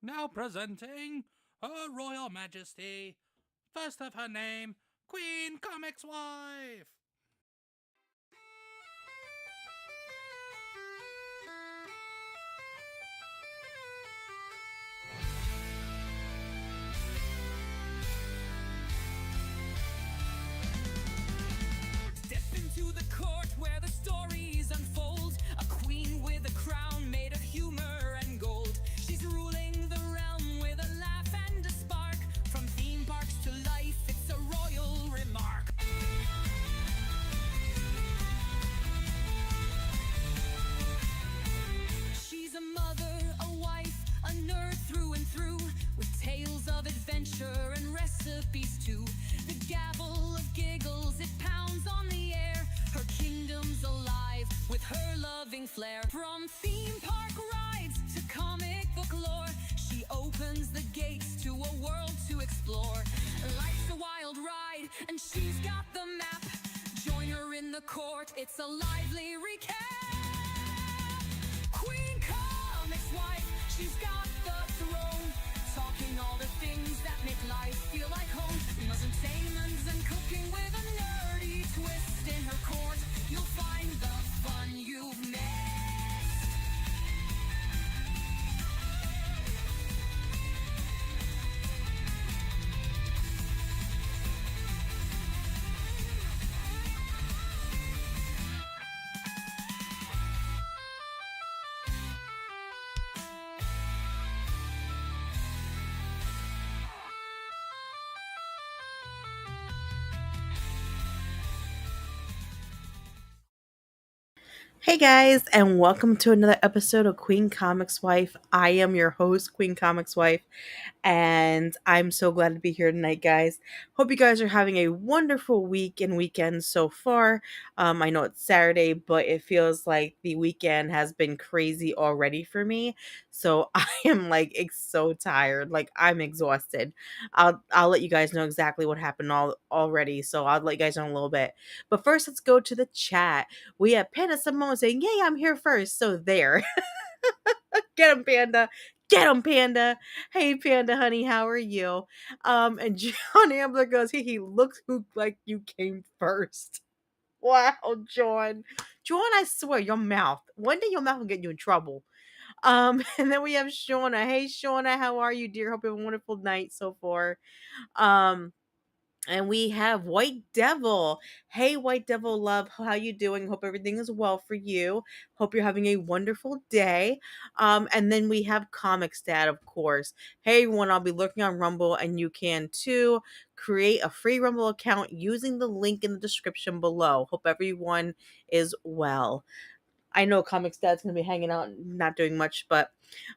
Now presenting Her Royal Majesty, first of her name, Queen Comix Wife. Step into the court where the stories unfold. A queen with a crown made of humor and gold. She's ruling the realm with a laugh and a spark. From theme parks to life, it's a royal remark. She's a mother, a wife, a nerd through and through, with tales of adventure and recipes too. The gavel of giggles, it pounds on the air. Her kingdom's alive with her loving flair. From theme park rides to comic book lore, she opens the gates to a world to explore. Life's a wild ride and she's got the map. Join her in the court, it's a lively recap. Queen Comix Wife, she's got the throne, talking all the things that make life feel like home. Entertainment and cooking with a nerdy twist. In her court, you'll find the fun you've missed. Hey guys, and welcome to another episode of Queen Comics Wife. I am your host, Queen Comics Wife, and I'm so glad to be here tonight, guys. Hope you guys are having a wonderful week and weekend so far. I know it's Saturday, but it feels like the weekend has been crazy already for me. So I am so tired, like I'm exhausted. I'll let you guys know exactly what happened already. So I'll let you guys know in a little bit. But first, let's go to the chat. We have Panda Simone saying, "Yay, I'm here first." So there. Get him, Panda. Get him, Panda. Hey, Panda, honey, how are you? And John Ambler goes, he looks who like you came first. Wow, John. John, I swear, your mouth. One day your mouth will get you in trouble. And then we have Shauna. Hey, Shauna, how are you, dear? Hope you have a wonderful night so far. Um, and we have White Devil. Hey, White Devil love, how you doing? Hope everything is well for you. Hope you're having a wonderful day. And then we have Comics Dad, of course. Hey, everyone, I'll be lurking on Rumble, and you can too. Create a free Rumble account using the link in the description below. Hope everyone is well. I know Comics Dad's going to be hanging out, not doing much, but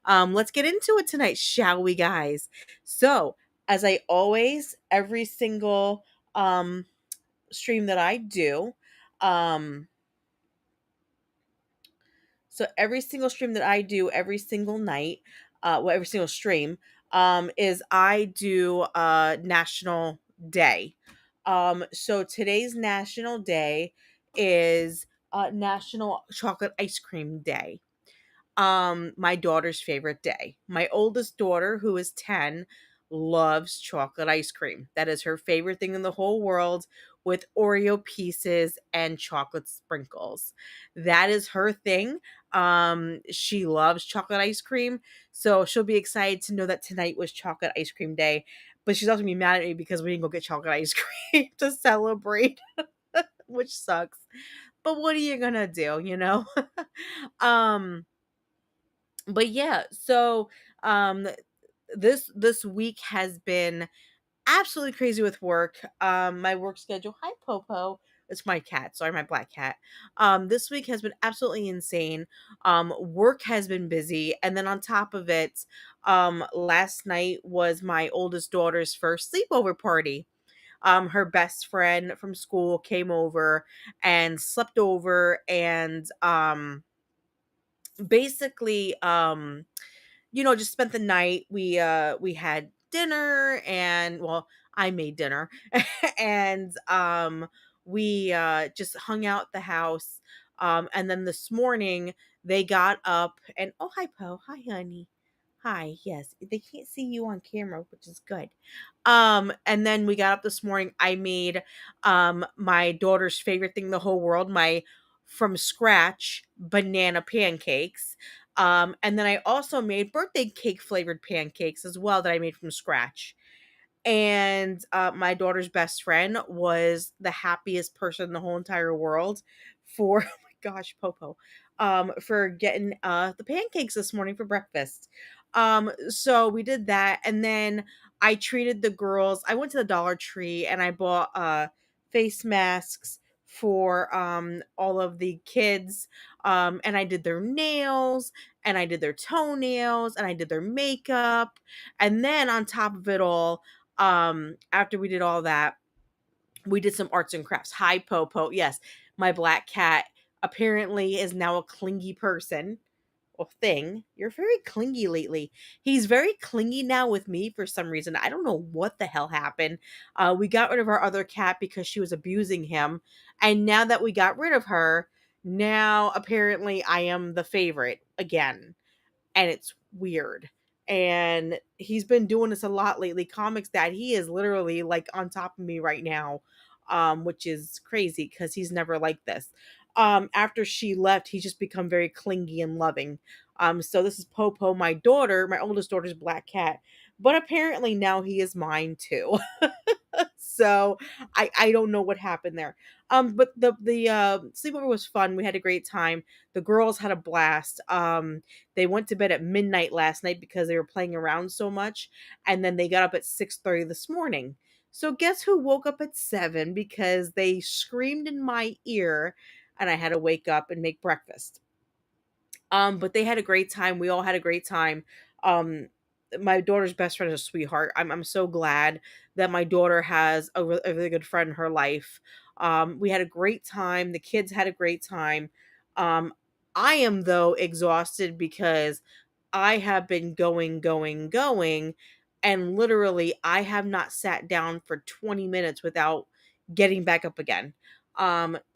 let's get into it tonight, shall we, guys? So, as I always, every single um, stream that I do, um, every single stream that I do every single night, every single stream, is I do National Day. So today's National Day is National Chocolate Ice Cream Day. My daughter's favorite day. My oldest daughter, who is 10, loves chocolate ice cream. That is her favorite thing in the whole world, with Oreo pieces and chocolate sprinkles. That is her thing. She loves chocolate ice cream, so she'll be excited to know that tonight was chocolate ice cream day. But she's also gonna be mad at me because we didn't go get chocolate ice cream to celebrate, which sucks. But what are you gonna do, you know? um but yeah, so um this week has been absolutely crazy with work. My work schedule, hi Popo, it's my cat, sorry, my black cat. This week has been absolutely insane. Work has been busy, and then on top of it, last night was my oldest daughter's first sleepover party. Her best friend from school came over and slept over, and basically just spent the night. We had dinner, and well, I made dinner. And we just hung out at the house. And then this morning they got up and, oh, hi, Po, hi, honey, Hi, yes. They can't see you on camera, which is good. And then we got up this morning. I made my daughter's favorite thing in the whole world, my from scratch banana pancakes. And then I also made birthday cake flavored pancakes as well that I made from scratch. And my daughter's best friend was the happiest person in the whole entire world for oh my gosh, Popo, for getting the pancakes this morning for breakfast. So we did that, and then I treated the girls. I went to the Dollar Tree and I bought face masks for all of the kids, and I did their nails, and I did their toenails, and I did their makeup, and then on top of it all, after we did all that, we did some arts and crafts. Hi, Popo. Yes, my black cat apparently is now a clingy person or thing. You're very clingy lately. He's very clingy now with me for some reason. I don't know what the hell happened. We got rid of our other cat because she was abusing him. And now that we got rid of her, now apparently I am the favorite again, and it's weird. And he's been doing this a lot lately. Comics Dad, he is literally like on top of me right now, which is crazy because he's never like this. After she left, he's just become very clingy and loving. So this is Popo, my daughter, my oldest daughter's black cat, but apparently now he is mine too. So I don't know what happened there. But the sleepover was fun. We had a great time. The girls had a blast. They went to bed at midnight last night because they were playing around so much, and then they got up at 6:30 this morning. So guess who woke up at 7 because they screamed in my ear and I had to wake up and make breakfast. But they had a great time. We all had a great time. Um, my daughter's best friend is a sweetheart. I'm so glad that my daughter has a really good friend in her life. We had a great time. The kids had a great time. Um, I am though exhausted because I have been going, going, going, and literally I have not sat down for 20 minutes without getting back up again.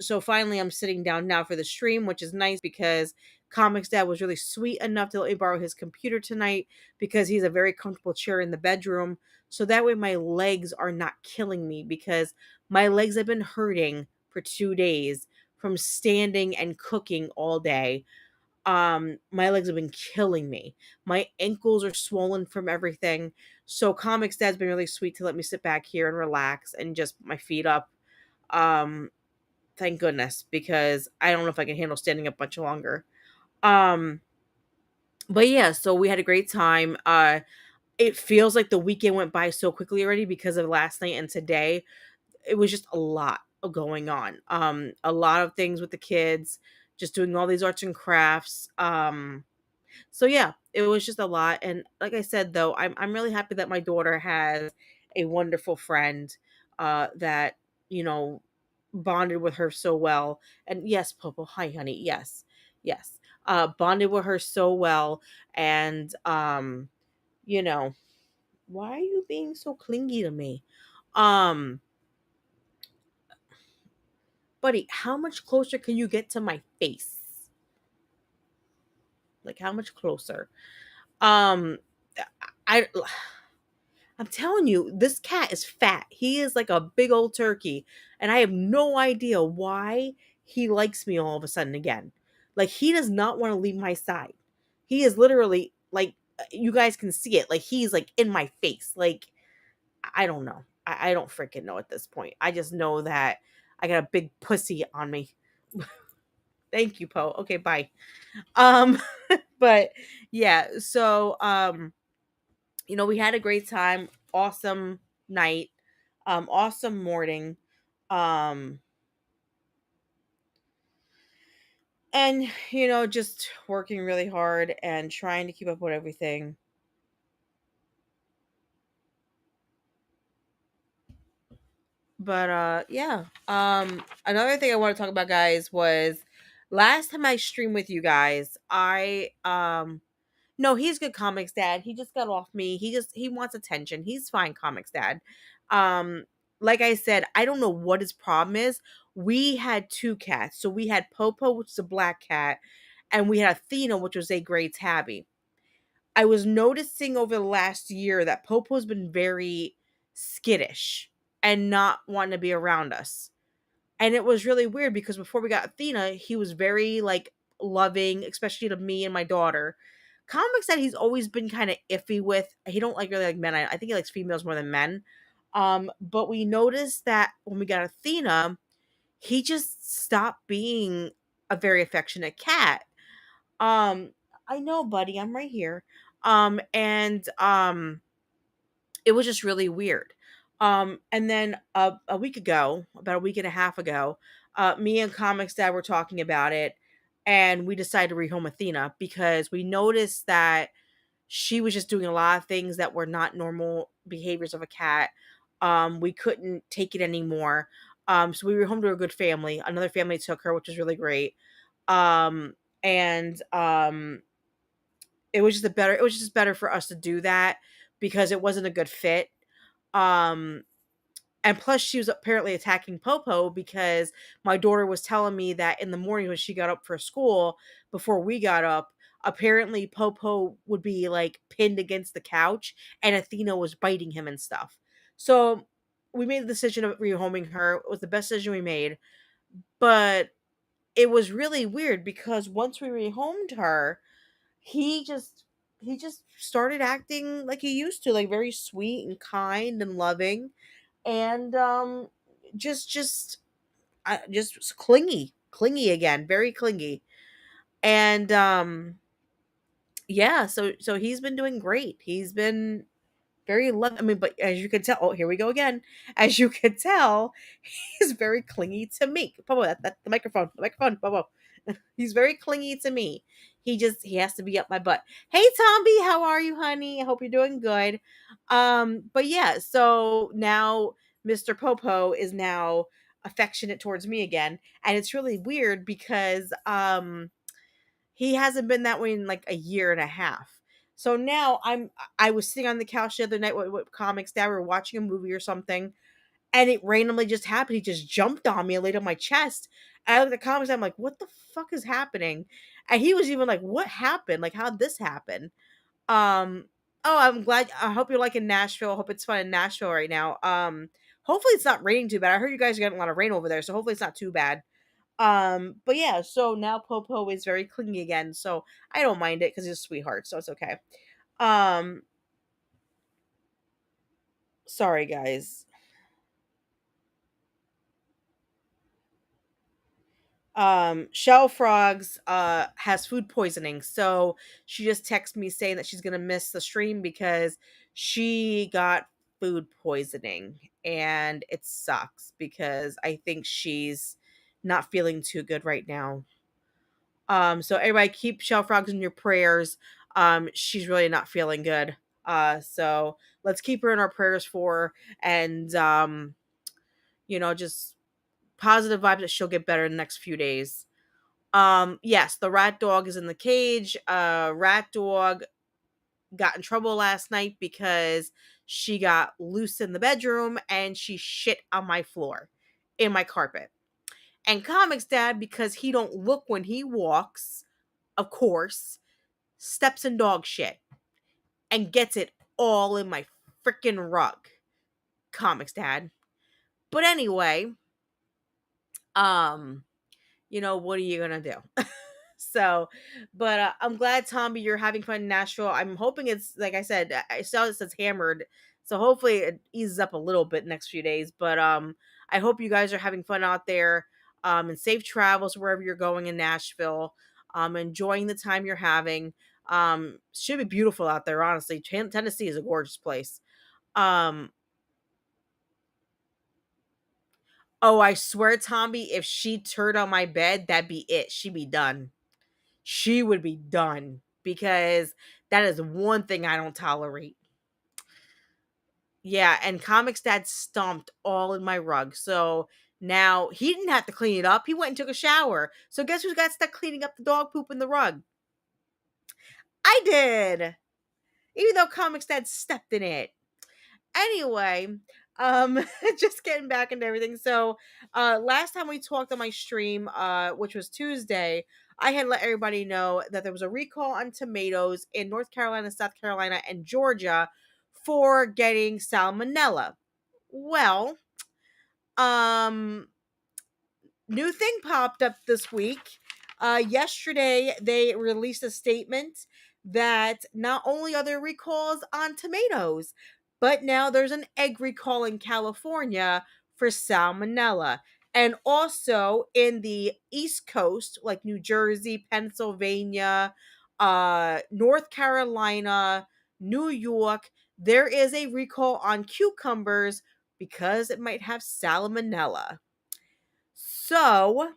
So finally I'm sitting down now for the stream, which is nice because Comics Dad was really sweet enough to let me borrow his computer tonight because he's a very comfortable chair in the bedroom. So that way my legs are not killing me because my legs have been hurting for 2 days from standing and cooking all day. My legs have been killing me. My ankles are swollen from everything. So Comics Dad's been really sweet to let me sit back here and relax and just put my feet up. Um, thank goodness, because I don't know if I can handle standing up much longer. Um, but yeah, so we had a great time. It feels like the weekend went by so quickly already because of last night and today. It was just a lot going on. A lot of things with the kids, just doing all these arts and crafts. So yeah, it was just a lot. And like I said, though, I'm really happy that my daughter has a wonderful friend that you know bonded with her so well. And yes, Popo, hi, honey. Yes, yes, bonded with her so well. And you know, why are you being so clingy to me? Um, buddy, how much closer can you get to my face? Like how much closer? Um, I I'm telling you, this cat is fat. He is like a big old turkey. And I have no idea why he likes me all of a sudden again. Like, he does not want to leave my side. He is literally like, you guys can see it. Like, he's like in my face. Like, I don't know. I don't freaking know at this point. I just know that I got a big pussy on me. Thank you, Poe. Okay, bye. Um, but yeah, so we had a great time, awesome night, awesome morning, um, and just working really hard and trying to keep up with everything. But yeah. Another thing I want to talk about, guys, was last time I streamed with you guys, I no, he's good, Comics Dad. He just got off me. He wants attention. He's fine, Comics Dad. Um, like I said, I don't know what his problem is. We had two cats. So we had Popo, which is a black cat, and we had Athena, which was a gray tabby. I was noticing over the last year that Popo's been very skittish and not wanting to be around us. And it was really weird because before we got Athena, he was very like loving, especially to me and my daughter. Comic said he's always been kind of iffy with. He don't like really like men. I think he likes females more than men. But we noticed that when we got Athena, he just stopped being a very affectionate cat. Um, I know, buddy, I'm right here. And it was just really weird. And then a week ago, about a week and a half ago, me and Comics Dad were talking about it, and we decided to rehome Athena because we noticed that she was just doing a lot of things that were not normal behaviors of a cat. We couldn't take it anymore. So we rehomed to a good family. Another family took her, which was really great. And it was just better for us to do that because it wasn't a good fit. Um and plus she was apparently attacking Popo because my daughter was telling me that in the morning when she got up for school before we got up, apparently Popo would be like pinned against the couch and Athena was biting him and stuff. So we made the decision of rehoming her. It was the best decision we made. But it was really weird because once we rehomed her, he just he just started acting like he used to, like very sweet and kind and loving, and just clingy again, very clingy. And yeah, so he's been doing great. He's been very love. I mean, but as you can tell, oh, here we go again. As you can tell, he's very clingy to me. Popo, that the microphone, Popo. He's very clingy to me. He has to be up my butt. Hey Tomby, how are you, honey? I hope you're doing good. But yeah, so now Mr. Popo is now affectionate towards me again. And it's really weird because he hasn't been that way in like a year and a half. So now I was sitting on the couch the other night with Comics Dad. We were watching a movie or something, and it randomly just happened. He just jumped on me and laid on my chest. And I looked at the Comics, I'm like, what the fuck is happening? And he was even like, what happened? Like, how'd this happen? Um, oh, I'm glad. I hope you're liking Nashville. I hope it's fun in Nashville right now. Hopefully it's not raining too bad. I heard you guys are getting a lot of rain over there, so hopefully it's not too bad. But yeah, so now Popo is very clingy again, so I don't mind it because he's a sweetheart, so it's okay. Um, sorry guys. Shell Frogs has food poisoning, so she just texted me saying that she's gonna miss the stream because she got food poisoning, and it sucks because I think she's not feeling too good right now. So everybody keep Shell Frogs in your prayers. She's really not feeling good. So let's keep her in our prayers for her, and just positive vibes that she'll get better in the next few days. Yes, the rat dog is in the cage. Rat dog got in trouble last night because she got loose in the bedroom and she shit on my floor, in my carpet. And Comics Dad, because he don't look when he walks, of course, steps in dog shit and gets it all in my freaking rug. Comics Dad. But anyway, what are you gonna do? So, but I'm glad, Tommy, you're having fun in Nashville. I'm hoping it's like I said. I saw it says hammered, so hopefully it eases up a little bit next few days. But I hope you guys are having fun out there. And safe travels wherever you're going in Nashville. Enjoying the time you're having. Should be beautiful out there. Honestly, Tennessee is a gorgeous place. Um, oh, I swear, Tommy, if she turned on my bed, that'd be it. She'd be done. She would be done because that is one thing I don't tolerate. Yeah, and Comics Dad stomped all in my rug. So now he didn't have to clean it up. He went and took a shower. So guess who's got stuck cleaning up the dog poop in the rug? I did. Even though Comics Dad stepped in it. Anyway, um just getting back into everything. So last time we talked on my stream, which was Tuesday, I had let everybody know that there was a recall on tomatoes in North Carolina, South Carolina, and Georgia for getting salmonella. Well, um, new thing popped up this week. Yesterday, they released a statement that not only are there recalls on tomatoes, but now there's an egg recall in California for salmonella. And also in the East Coast, like New Jersey, Pennsylvania, North Carolina, New York, there is a recall on cucumbers because it might have salmonella. So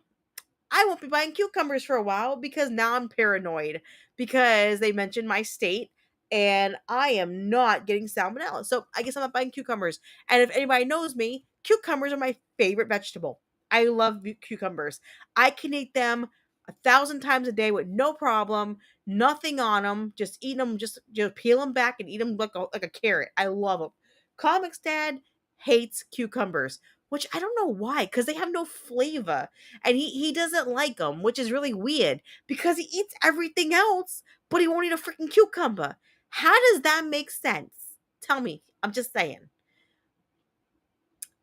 I won't be buying cucumbers for a while because now I'm paranoid because they mentioned my state and I am not getting salmonella. So I guess I'm not buying cucumbers. And if anybody knows me, cucumbers are my favorite vegetable. I love cucumbers. I can eat them 1,000 times a day with no problem. Nothing on them. Just eat them. Just peel them back and eat them like a carrot. I love them. Comics Dad hates cucumbers, which I don't know why, because they have no flavor and he doesn't like them, which is really weird because he eats everything else, but he won't eat a freaking cucumber. How does that make sense? Tell me. I'm just saying.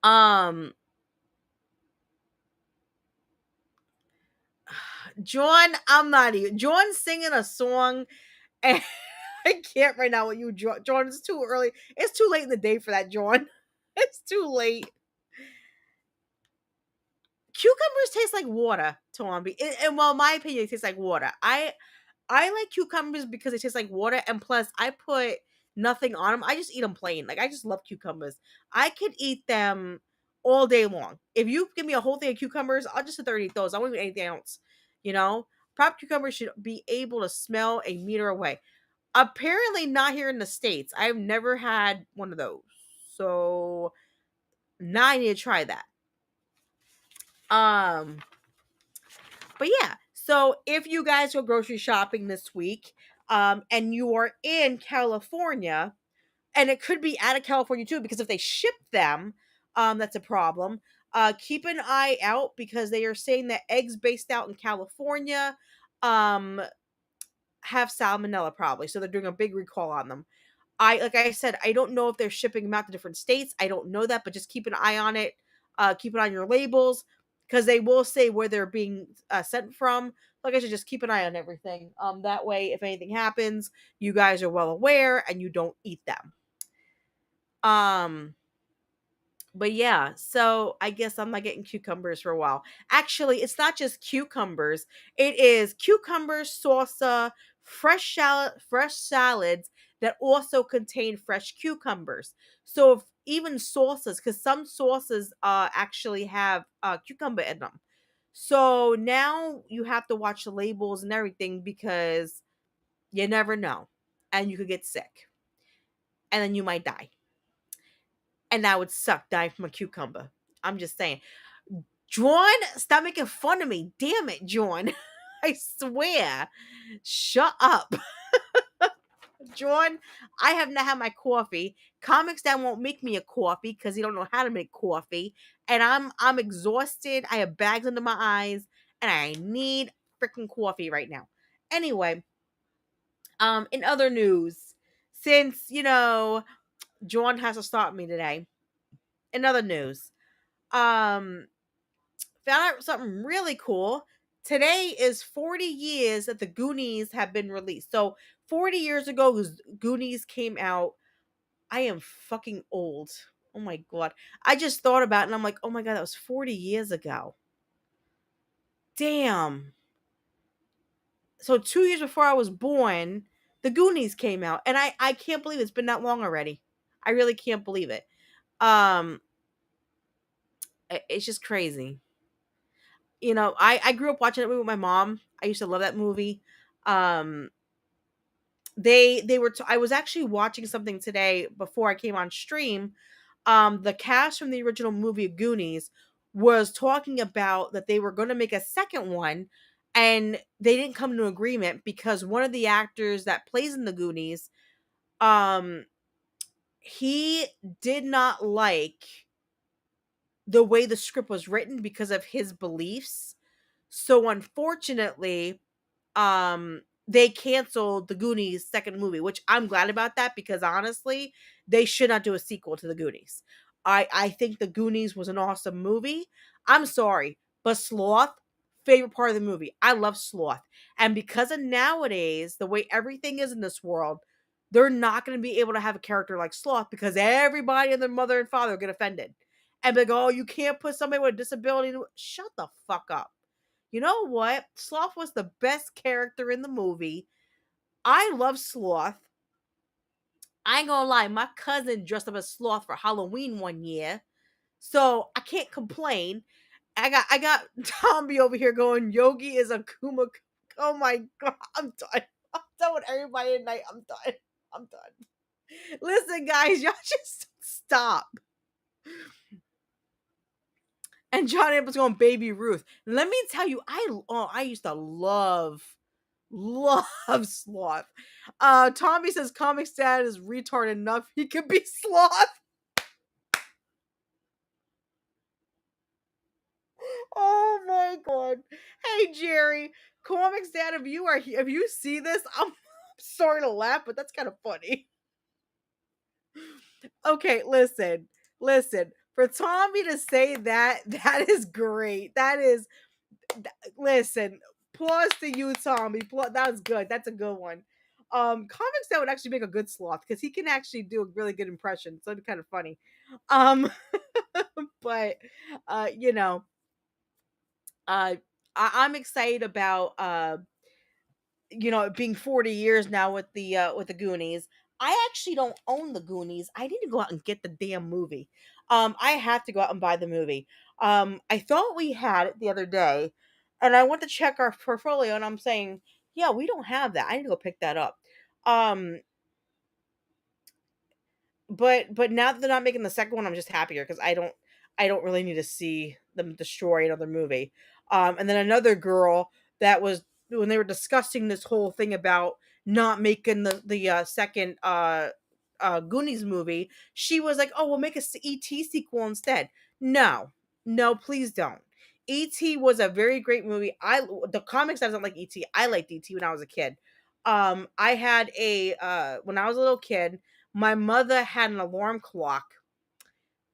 Um, John, I'm not even. John's singing a song, and I can't right now with you, John. John, it's too early. It's too late in the day for that, John. It's too late. Cucumbers taste like water, Tombi. And well, my opinion, it tastes like water. I like cucumbers because it tastes like water, and plus, I put nothing on them. I just eat them plain. Like I just love cucumbers. I could eat them all day long. If you give me a whole thing of cucumbers, I'll just sit there and eat those. I won't eat anything else. You know, prop cucumbers should be able to smell a meter away. Apparently, not here in the States. I've never had one of those, so now I need to try that. Um, But yeah, so if you guys go grocery shopping this week, and you are in California, and it could be out of California too, because if they ship them, that's a problem. Keep an eye out because they are saying that eggs based out in California, um, have salmonella probably, so they're doing a big recall on them. Like I said, I don't know if they're shipping them out to different states. I don't know that, but just keep an eye on it. Keep it on your labels because they will say where they're being sent from. Like I said, just keep an eye on everything. That way, if anything happens, you guys are well aware and you don't eat them. Um, but yeah, so I guess I'm not getting cucumbers for a while. Actually, it's not just cucumbers. It is cucumbers, salsa, fresh salads that also contain fresh cucumbers. So if even sauces, because some sauces actually have cucumber in them. So now you have to watch the labels and everything because you never know. And you could get sick. And then you might die. And that would suck dying from a cucumber. I'm just saying. John, stop making fun of me. Damn it, John. I swear. Shut up. John, I have not had my coffee. Comics Dad won't make me a coffee because he don't know how to make coffee. And I'm exhausted. I have bags under my eyes. And I need freaking coffee right now. Anyway, in other news, since, John has to stop me today. In other news, found out something really cool. Today is 40 years that the Goonies have been released. So 40 years ago, Goonies came out. I am fucking old. Oh my god. I just thought about it and I'm like, oh my god, that was 40 years ago. Damn. So 2 years before I was born, the Goonies came out. And I can't believe it's been that long already. I really can't believe it. It's just crazy. I grew up watching that movie with my mom. I used to love that movie. Um, I was actually watching something today before I came on stream. The cast from the original movie Goonies was talking about that they were going to make a second one, and they didn't come to an agreement because one of the actors that plays in the Goonies, um, he did not like the way the script was written because of his beliefs. So unfortunately, they canceled the Goonies second movie, which I'm glad about that because honestly, they should not do a sequel to the Goonies. I think the Goonies was an awesome movie. I'm sorry, but Sloth, favorite part of the movie. I love Sloth. And because of nowadays, the way everything is in this world, they're not going to be able to have a character like Sloth because everybody and their mother and father get offended. And be like, oh, you can't put somebody with a disability. Shut the fuck up. You know what? Sloth was the best character in the movie. I love Sloth. I ain't gonna lie, my cousin dressed up as Sloth for Halloween one year. So I can't complain. I got Tomby over here going, Yogi is a Kuma. Oh my god, I'm done. I'm done with everybody tonight. I'm done. I'm done. Listen, guys, y'all just stop. And John Abrams going Baby Ruth. Let me tell you, I used to love Sloth. Tommy says Comic Dad is retarded enough. He could be Sloth. Oh my god. Hey Jerry, Comics Dad, if you see this, I'm sorry to laugh, but that's kind of funny. Okay, listen. For Tommy to say that, that is great. Listen, applause to you, Tommy. That was good. That's a good one. Comics that would actually make a good Sloth because he can actually do a really good impression. So it'd be kind of funny. Um, but you know, I'm excited about it being 40 years now with the Goonies. I actually don't own the Goonies. I need to go out and get the damn movie. I have to go out and buy the movie. I thought we had it the other day, and I went to check our portfolio, and I'm saying, yeah, we don't have that. I need to go pick that up. Um, but now that they're not making the second one, I'm just happier because I don't really need to see them destroy another movie. And then another girl that was when they were discussing this whole thing about not making the second Goonies movie, she was like, "Oh, we'll make a ET sequel instead." No, no, please don't. ET was a very great movie. The comics doesn't like ET. I liked ET when I was a kid. I had a when I was a little kid, my mother had an alarm clock,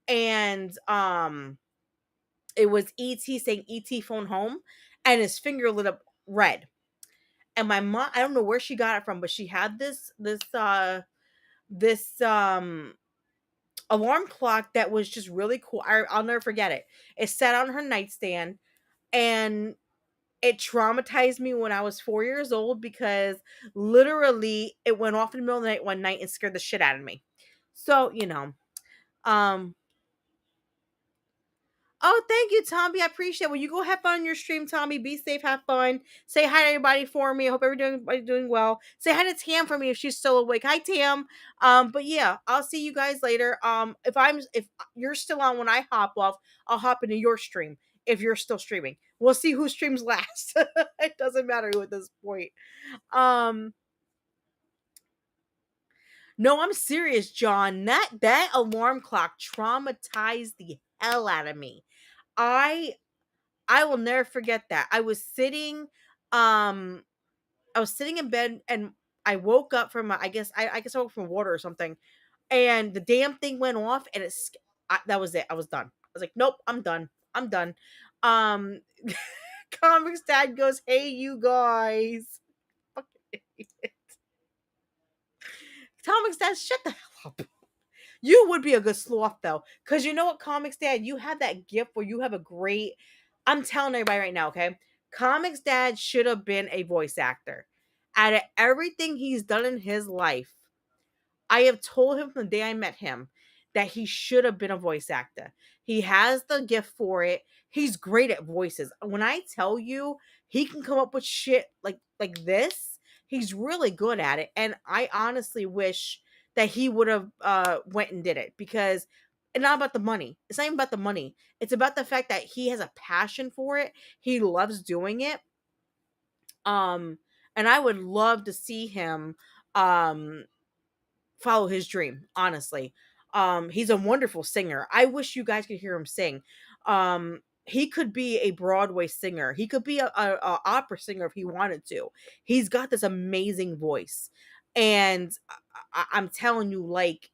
and it was ET saying ET phone home, and his finger lit up red. And my mom, I don't know where she got it from, but she had this alarm clock that was just really cool. I'll never forget it. It sat on her nightstand, and it traumatized me when I was 4 years old because literally it went off in the middle of the night one night and scared the shit out of me. So, um, oh, thank you, Tommy. I appreciate it. Well, you go have fun on your stream, Tommy. Be safe, have fun. Say hi to everybody for me. I hope everybody's doing well. Say hi to Tam for me if she's still awake. Hi, Tam. But yeah, I'll see you guys later. If you're still on when I hop off, I'll hop into your stream if you're still streaming. We'll see who streams last. It doesn't matter who at this point. Um, no, I'm serious, John. That alarm clock traumatized the hell out of me. I I will never forget that. Um I was sitting in bed and I woke up from I guess I woke from water or something, and the damn thing went off and that was it. I was done. I was like, nope, I'm done. I'm done. Um, Comics Dad goes, hey you guys. Fucking idiot. Comics Dad, shut the hell up. You would be a good Sloth though, because you know what, Comics Dad, you have that gift where you have a great. I'm telling everybody right now, okay? Comics Dad should have been a voice actor. Out of everything he's done in his life, I have told him from the day I met him that he should have been a voice actor. He has the gift for it. He's great at voices. When I tell you he can come up with shit like this, he's really good at it. And I honestly wish that he would have went and did it because it's not about the money. It's not even about the money. It's about the fact that he has a passion for it. He loves doing it. Um and I would love to see him um follow his dream, honestly. He's a wonderful singer. I wish you guys could hear him sing. he could be a Broadway singer. He could be a opera singer if he wanted to. He's got this amazing voice. And I'm telling you, like,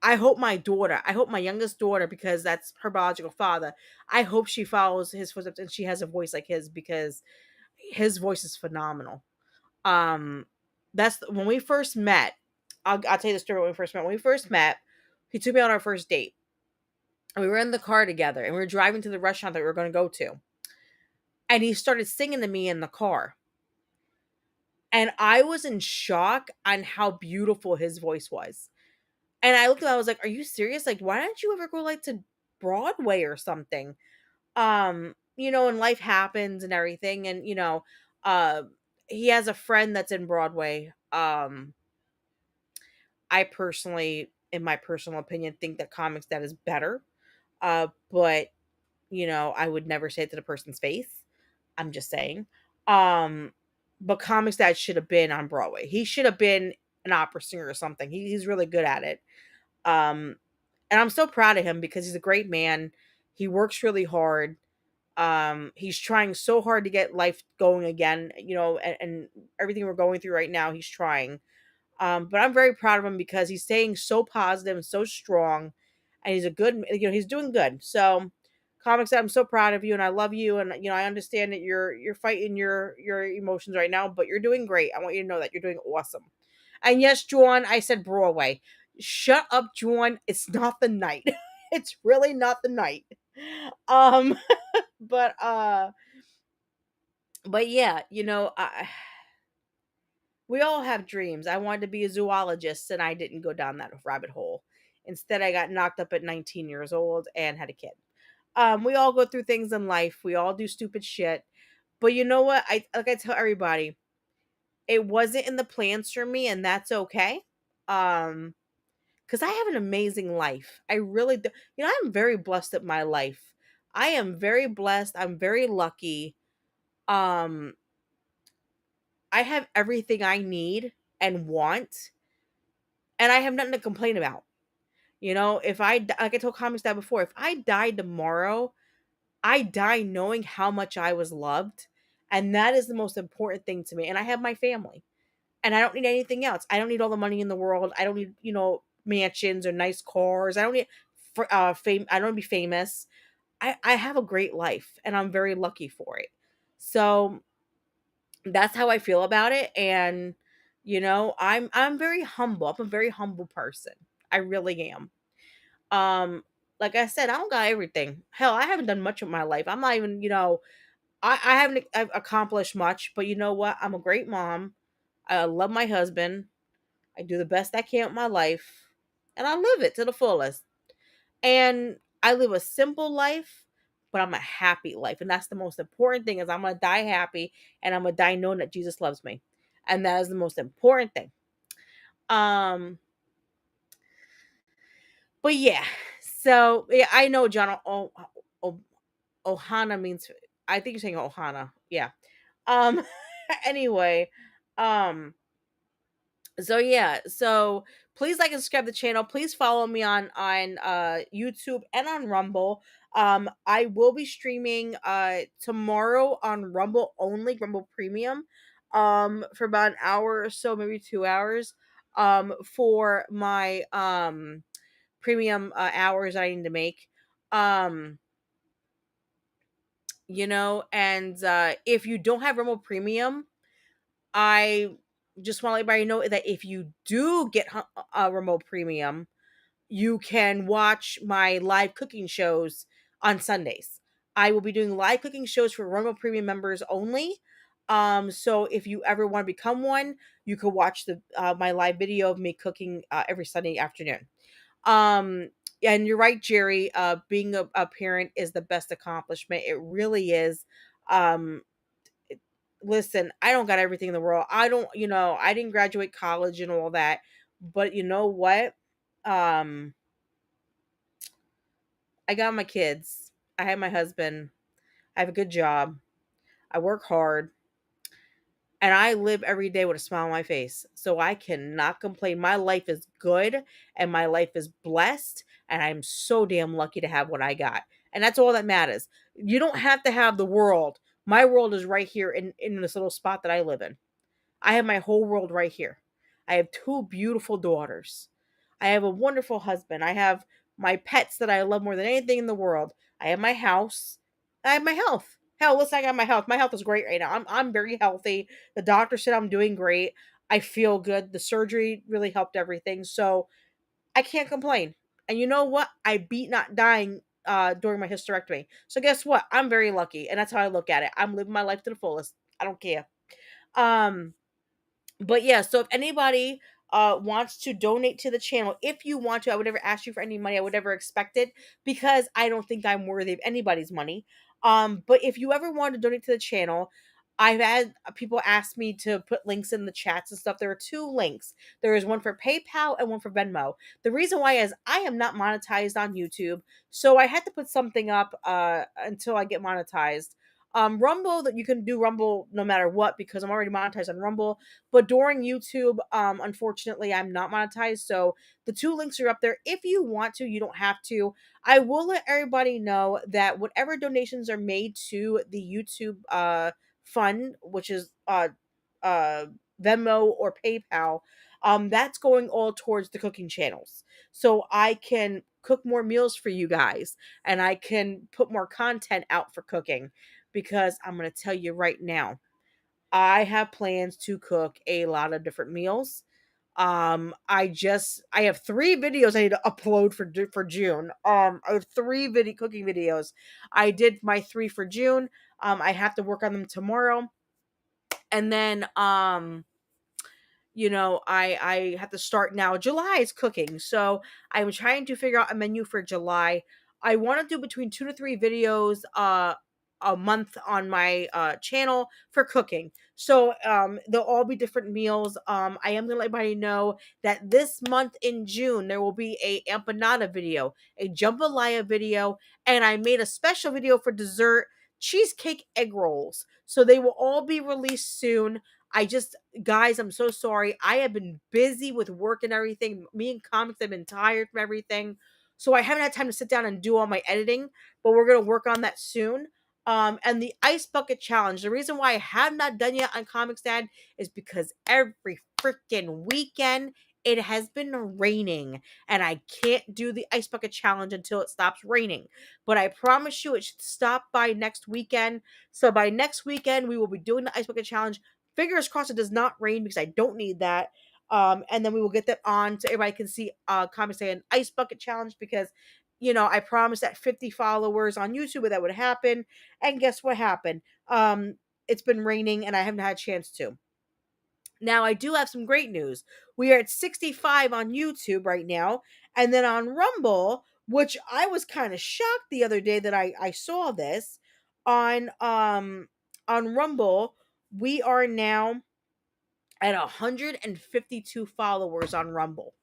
I hope my youngest daughter, because that's her biological father, I hope she follows his footsteps and she has a voice like his, because his voice is phenomenal. Um, that's when we first met. I'll tell you the story when we first met. When we first met, he took me on our first date. And we were in the car together and we were driving to the restaurant that we were going to go to. And he started singing to me in the car. And I was in shock on how beautiful his voice was. And I looked at him, I was like, "Are you serious? Like, why don't you ever go like to Broadway or something?" And life happens and everything. And uh he has a friend that's in Broadway. I personally, in my personal opinion, think that Comics that is better. But I would never say it to the person's face. I'm just saying. Um, but Comics Dad should have been on Broadway. He should have been an opera singer or something. He's really good at it. Um, and I'm so proud of him because he's a great man. He works really hard. He's trying so hard to get life going again, and everything we're going through right now, he's trying. But I'm very proud of him because he's staying so positive and so strong, and he's a good, he's doing good. So, Comics, I'm so proud of you, and I love you, and I understand that you're fighting your emotions right now, but you're doing great. I want you to know that you're doing awesome. And yes, Juan, I said Broadway. Shut up, Juan. It's not the night. It's really not the night. Um, but yeah, we all have dreams. I wanted to be a zoologist and I didn't go down that rabbit hole. Instead, I got knocked up at 19 years old and had a kid. We all go through things in life. We all do stupid shit. But you know what? I tell everybody, it wasn't in the plans for me, and that's okay. Because I have an amazing life. I really do. I'm very blessed at my life. I am very blessed. I'm very lucky. Um, I have everything I need and want, and I have nothing to complain about. If like I told Comics Dad before, if I died tomorrow, I die knowing how much I was loved, and that is the most important thing to me. And I have my family, and I don't need anything else. I don't need all the money in the world. I don't need mansions or nice cars. I don't need fame. I don't want to be famous. I have a great life, and I'm very lucky for it. So that's how I feel about it. And I'm very humble. I'm a very humble person. I really am. Um, like I said, I don't got everything. Hell, I haven't done much with my life. I'm not even, I haven't accomplished much, but you know what? I'm a great mom. I love my husband. I do the best I can with my life, and I live it to the fullest. And I live a simple life, but I'm a happy life. And that's the most important thing, is I'm going to die happy, and I'm going to die knowing that Jesus loves me. And that is the most important thing. Um, but yeah, so yeah, I know John Ohana means, I think you're saying Ohana. Yeah. Um, anyway, um, so yeah, so please like and subscribe to the channel. Please follow me on YouTube and on Rumble. I will be streaming tomorrow on Rumble only, Rumble Premium, for about an hour or so, maybe 2 hours, for my premium hours I need to make. um and if you don't have Rumble Premium, I just want to let everybody know that if you do get a remote premium, you can watch my live cooking shows on Sundays. I will be doing live cooking shows for remote premium members only. So if you ever want to become one, you could watch the my live video of me cooking every Sunday afternoon. Um, and you're right, Jerry. Being a parent is the best accomplishment. It really is. Um, Listen, I don't got everything in the world. I didn't graduate college and all that. But you know what? Um, I got my kids. I have my husband. I have a good job. I work hard. And I live every day with a smile on my face. So I cannot complain. My life is good and my life is blessed. And I'm so damn lucky to have what I got. And that's all that matters. You don't have to have the world. My world is right here in this little spot that I live in. I have my whole world right here. I have two beautiful daughters. I have a wonderful husband. I have my pets that I love more than anything in the world. I have my house. I have my health. Hell, listen, I got my health. My health is great right now. I'm very healthy. The doctor said I'm doing great. I feel good. The surgery really helped everything. So I can't complain. And you know what? I beat not dying during my hysterectomy. So guess what? I'm very lucky. And that's how I look at it. I'm living my life to the fullest. I don't care. Um but yeah, so if anybody wants to donate to the channel, if you want to, I would never ask you for any money. I would never expect it because I don't think I'm worthy of anybody's money. But if you ever want to donate to the channel, I've had people ask me to put links in the chats and stuff. There are two links. There is one for PayPal and one for Venmo. The reason why is I am not monetized on YouTube, so I had to put something up until I get monetized. Rumble, that you can do Rumble no matter what because I'm already monetized on Rumble. But during YouTube, unfortunately, I'm not monetized. So the two links are up there. If you want to, you don't have to. I will let everybody know that whatever donations are made to the YouTube fund, which is uh Venmo or PayPal, that's going all towards the cooking channels. So I can cook more meals for you guys and I can put more content out for cooking because I'm going to tell you right now, I have plans to cook a lot of different meals. I have 3 videos I need to upload for June. I have 3 video cooking videos. I did my 3 for June. I have to work on them tomorrow. And then I have to start now. July is cooking, so I'm trying to figure out a menu for July. I want to do between 2 to 3 videos a month on my channel for cooking. So they'll all be different meals. I am gonna let everybody know that this month in June there will be a empanada video, a jambalaya video, and I made a special video for dessert cheesecake egg rolls. So they will all be released soon. I just Guys, I'm so sorry. I have been busy with work and everything. Me and Comics have been tired from everything. So I haven't had time to sit down and do all my editing, but we're going to work on that soon. And the ice bucket challenge. The reason why I have not done yet on Comics Dad is because every freaking weekend it has been raining and I can't do the ice bucket challenge until it stops raining. But I promise you it should stop by next weekend. So by next weekend we will be doing the ice bucket challenge. Fingers crossed it does not rain because I don't need that. And then we will get that on so everybody can see Comics Day an ice bucket challenge because I promised that 50 followers on YouTube that would happen. And guess what happened? It's been raining and I haven't had a chance to. Now I do have some great news. We are at 65 on YouTube right now, and then on Rumble, which I was kind of shocked the other day that I saw this on Rumble, we are now at 152 followers on Rumble,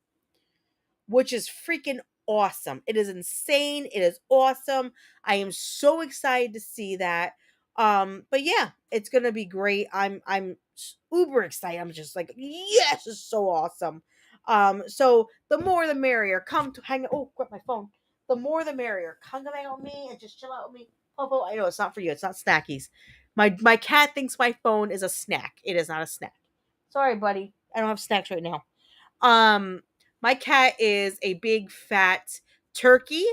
which is freaking awesome. It is insane. It is awesome. I am so excited to see that. But yeah, it's gonna be great. I'm uber excited. I'm just like, yes, it's so awesome. So the more the merrier. Come to hang. Oh, grab my phone. The more the merrier. Come hang out with me and just chill out with me. Popo, I know it's not for you. It's not snackies. My cat thinks my phone is a snack. It is not a snack. Sorry, buddy. I don't have snacks right now. Um, my cat is a big fat turkey.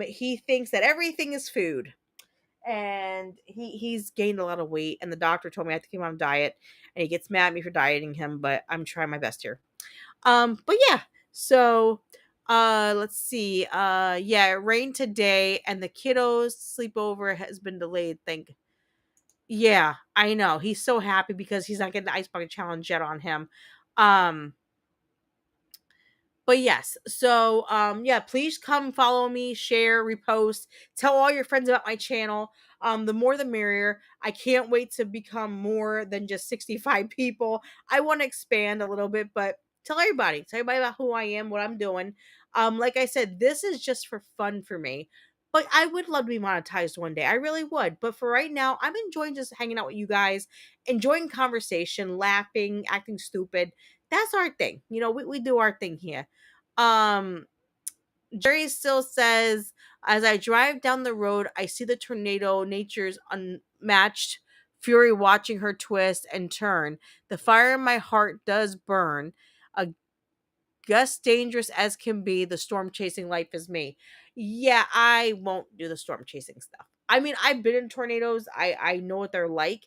He thinks that everything is food. And he's gained a lot of weight, and the doctor told me I have to keep him on a diet, and he gets mad at me for dieting him, but I'm trying my best here. But yeah, so let's see. Yeah, it rained today, and the kiddos' sleepover has been delayed. Yeah, I know. He's so happy because he's not getting the ice bucket challenge yet on him. Um, but yes, so yeah, please come follow me, share, repost, tell all your friends about my channel. The more the merrier. I can't wait to become more than just 65 people. I want to expand a little bit, but tell everybody about who I am, what I'm doing. Like I said, this is just for fun for me. But I would love to be monetized one day. I really would. But for right now, I'm enjoying just hanging out with you guys, enjoying conversation, laughing, acting stupid. That's our thing. We do our thing here. Um Jerry still says, as I drive down the road, I see the tornado, nature's unmatched fury watching her twist and turn. The fire in my heart does burn. A gust dangerous as can be, the storm chasing life is me. Yeah, I won't do the storm chasing stuff. I mean, I've been in tornadoes. I know what they're like,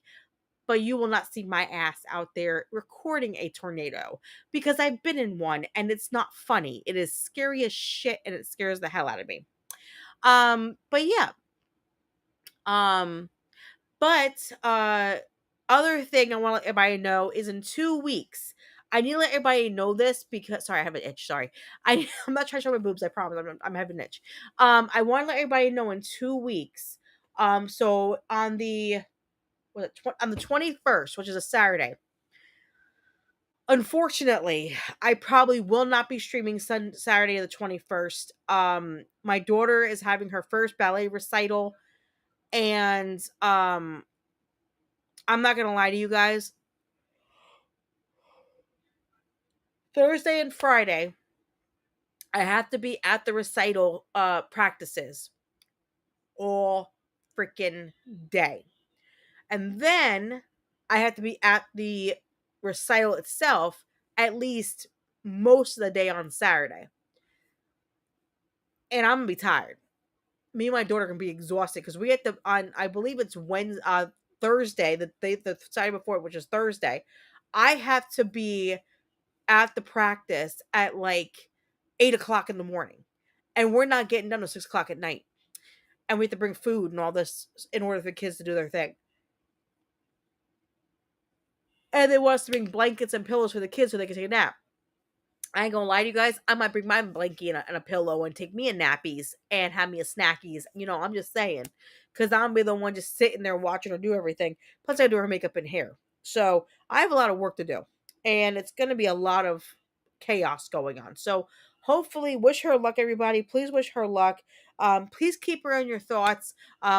but you will not see my ass out there recording a tornado because I've been in one and it's not funny. It is scary as shit and it scares the hell out of me. But yeah. Um, but other thing I want to let everybody know is in 2 weeks. I need to let everybody know this because sorry, I have an itch. Sorry, I'm not trying to show my boobs. I promise. I'm having an itch. I want to let everybody know in 2 weeks. So on the on the 21st, which is a Saturday. Unfortunately, I probably will not be streaming Saturday the 21st. My daughter is having her first ballet recital, and I'm not gonna lie to you guys. Thursday and Friday, I have to be at the recital practices all freaking day. And then I have to be at the recital itself at least most of the day on Saturday. And I'm gonna be tired. Me and my daughter can be exhausted because we get the on I believe it's Wednesday Thursday, the Saturday before, which is Thursday. I have to be at the practice at like 8 o'clock in the morning. And we're not getting done until 6 o'clock at night. And we have to bring food and all this in order for the kids to do their thing. And they want us to bring blankets and pillows for the kids so they can take a nap. I ain't gonna lie to you guys. I might bring my blankie and a pillow and take me a nappies and have me a snackies. You know, I'm just saying. Because I'm be the one just sitting there watching her do everything. Plus, I do her makeup and hair. So I have a lot of work to do. And it's going to be a lot of chaos going on. So hopefully, wish her luck, everybody. Please wish her luck. Please keep her in your thoughts.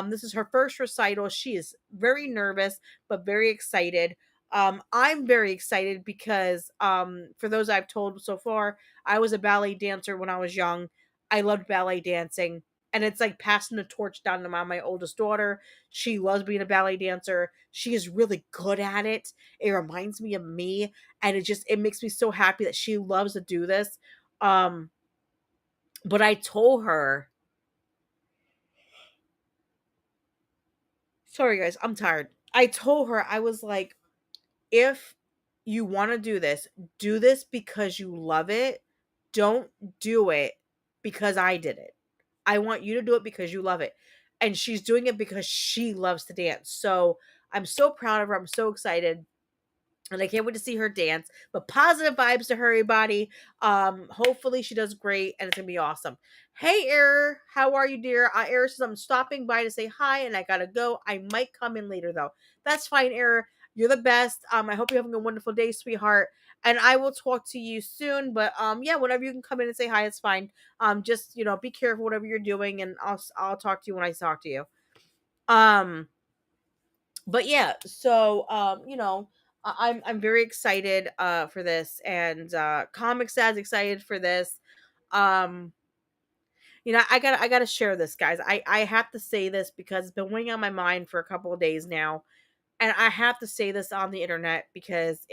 This is her first recital. She is very nervous, but very excited. I'm very excited because for those I've told so far, I was a ballet dancer when I was young. I loved ballet dancing. And it's like passing the torch down to my oldest daughter. She loves being a ballet dancer. She is really good at it. It reminds me of me. And it makes me so happy that she loves to do this. But I told her, sorry guys, I'm tired. I told her, I was like, if you want to do this because you love it. Don't do it because I did it. I want you to do it because you love it. And she's doing it because she loves to dance. So I'm so proud of her. I'm so excited. And I can't wait to see her dance. But positive vibes to her, everybody. Hopefully she does great and it's gonna be awesome. Hey Error, how are you, dear? Error says I'm stopping by to say hi and I gotta go. I might come in later though. That's fine, Error. You're the best. I hope you're having a wonderful day, sweetheart. And I will talk to you soon. But yeah, whenever you can come in and say hi, it's fine. Just be careful whatever you're doing, and I'll talk to you when I talk to you. But yeah, so I'm very excited for this, and Comix as excited for this. Um I gotta share this, guys. I have to say this because it's been weighing on my mind for a couple of days now. And I have to say this on the internet because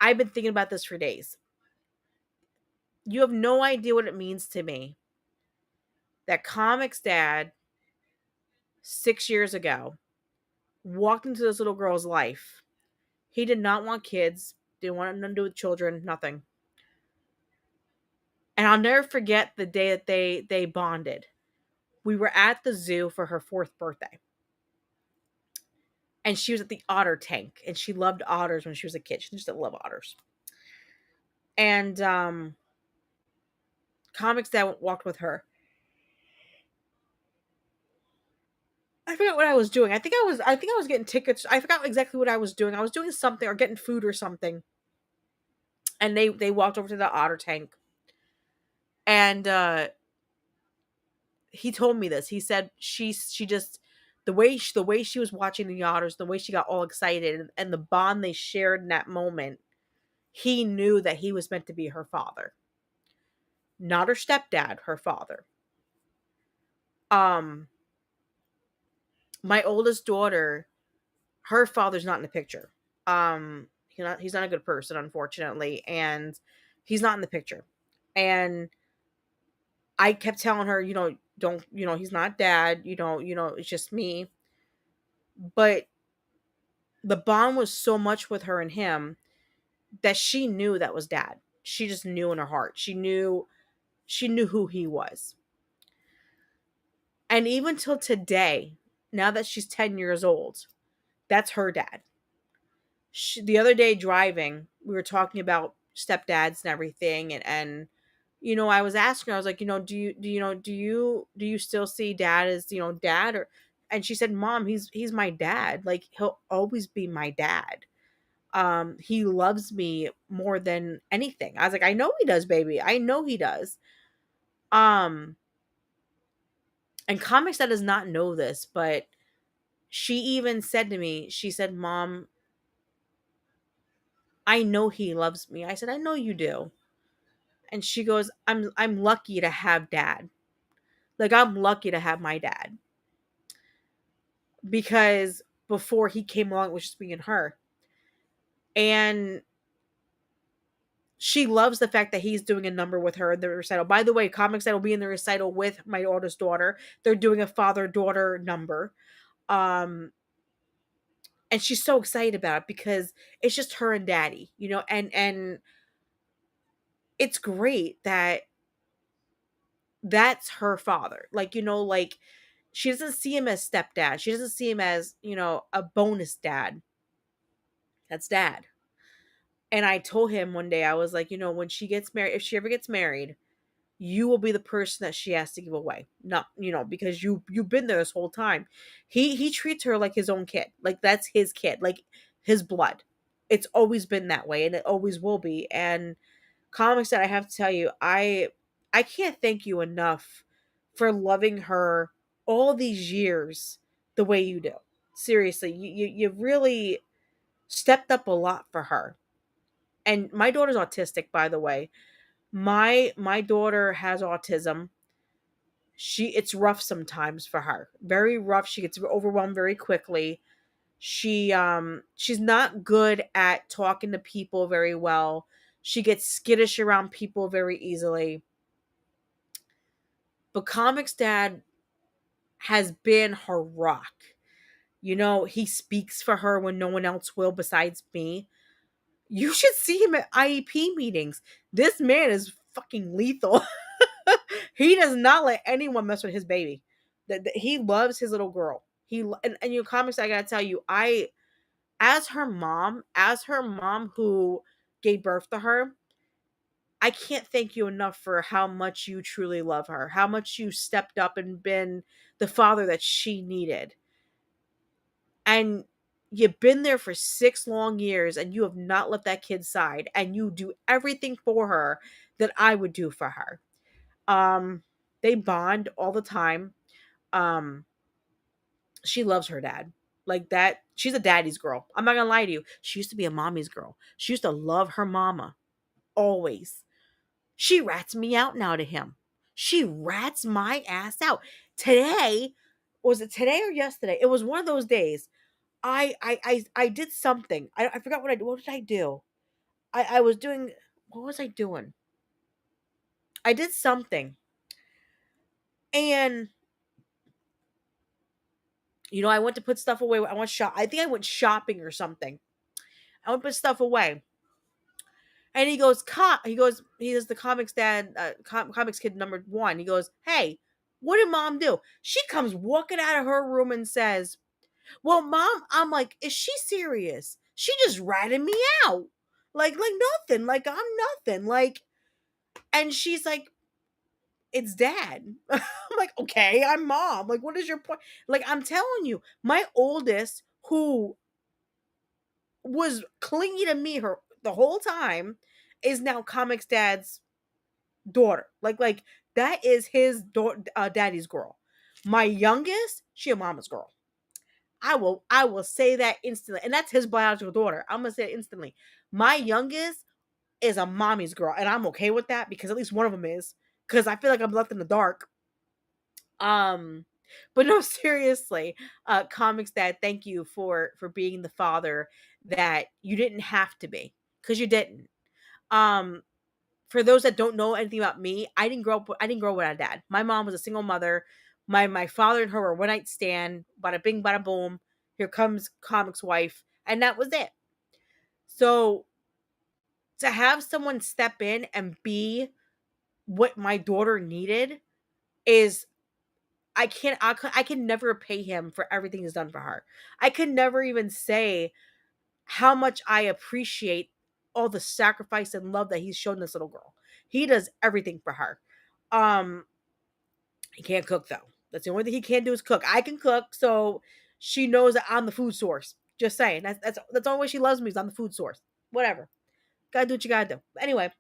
I've been thinking about this for days. You have no idea what it means to me that Comix dad 6 years ago walked into this little girl's life. He did not want kids, didn't want nothing to do with children, nothing. And I'll never forget the day that they bonded. We were at the zoo for her 4th birthday. And she was at the otter tank. And she loved otters when she was a kid. She used to love otters. And Comix dad walked with her. I forgot what I was doing. I think I was getting tickets. I forgot exactly what I was doing. I was doing something or getting food or something. And they walked over to the otter tank. And he told me this. He said she just the way she was watching the otters, the way she got all excited and the bond they shared in that moment, he knew that he was meant to be her father. not her stepdad, her father. Um, my oldest daughter, her father's not in the picture. He's not a good person, unfortunately, and he's not in the picture. And I kept telling her, don't, he's not dad, it's just me. But the bond was so much with her and him that she knew that was dad. She just knew in her heart. She knew who he was. And even till today, now that she's 10 years old, that's her dad. The other day driving, we were talking about stepdads and everything, and I was asking her, I was like, do you still see dad as, dad? Or and she said, Mom, he's my dad. Like, he'll always be my dad. He loves me more than anything. I was like, I know he does, baby. I know he does. Um, and Comics that does not know this, but she even said to me, she said, Mom, I know he loves me. I said, I know you do. And she goes, I'm lucky to have dad. Like, I'm lucky to have my dad. Because before he came along, it was just me and her. And she loves the fact that he's doing a number with her in the recital. By the way, Comics that will be in the recital with my oldest daughter. They're doing a father-daughter number. Um, and she's so excited about it because it's just her and daddy, and it's great that that's her father. Like, like, she doesn't see him as stepdad. She doesn't see him as, a bonus dad. That's dad. And I told him one day, I was like, when she gets married, if she ever gets married, you will be the person that she has to give away. Not, because you've been there this whole time. He treats her like his own kid. Like, that's his kid, like his blood. It's always been that way, and it always will be. And Comics that I have to tell you, I can't thank you enough for loving her all these years the way you do. Seriously, you really stepped up a lot for her. And my daughter's autistic, by the way. My daughter has autism. It's rough sometimes for her. Very rough. She gets overwhelmed very quickly. She's not good at talking to people very well. She gets skittish around people very easily. But Comics Dad has been her rock. He speaks for her when no one else will besides me. You should see him at IEP meetings. This man is fucking lethal. He does not let anyone mess with his baby. He loves his little girl. And your Comics, I gotta tell you, as her mom who gave birth to her, I can't thank you enough for how much you truly love her, how much you stepped up and been the father that she needed. And you've been there for 6 long years and you have not left that kid's side, and you do everything for her that I would do for her. They bond all the time. Um, she loves her dad. Like that, she's a daddy's girl. I'm not gonna lie to you. She used to be a mommy's girl. She used to love her mama. Always. She rats me out now to him. She rats my ass out. Today, was it today or yesterday? It was one of those days. I did something. I forgot what did I do? I was doing, what was I doing? I did something. And I went to put stuff away. I think I went shopping or something. I went to put stuff away. And he goes, he is the Comics Dad, Comics Kid number 1. He goes, hey, what did Mom do? She comes walking out of her room and says, well, Mom, I'm like, is she serious? She just ratted me out. Like nothing. Like, I'm nothing. Like, and she's like, it's Dad. I'm like, okay, I'm Mom. Like, what is your point? Like, I'm telling you, my oldest, who was clingy to me the whole time, is now Comics Dad's daughter. Like that is his daddy's girl. My youngest, she a mama's girl. I will say that instantly. And that's his biological daughter. I'm gonna say it instantly. My youngest is a mommy's girl, and I'm okay with that because at least one of them is. because I feel like I'm left in the dark. Um, but no, seriously, Comics Dad, thank you for being the father that you didn't have to be, because you didn't. Um, for those that don't know anything about me, I didn't grow up with a dad. My mom was a single mother. My father and her were one night stand. Bada bing, bada boom. Here comes Comic's wife, and that was it. So to have someone step in and be what my daughter needed is I can never repay him for everything he's done for her. I can never even say how much I appreciate all the sacrifice and love that he's shown this little girl. He does everything for her. Um, he can't cook though. That's the only thing he can't do is cook. I can cook, so she knows that I'm the food source. Just saying. That's the only way she loves me is I'm the food source. Whatever. Gotta do what you gotta do. Anyway,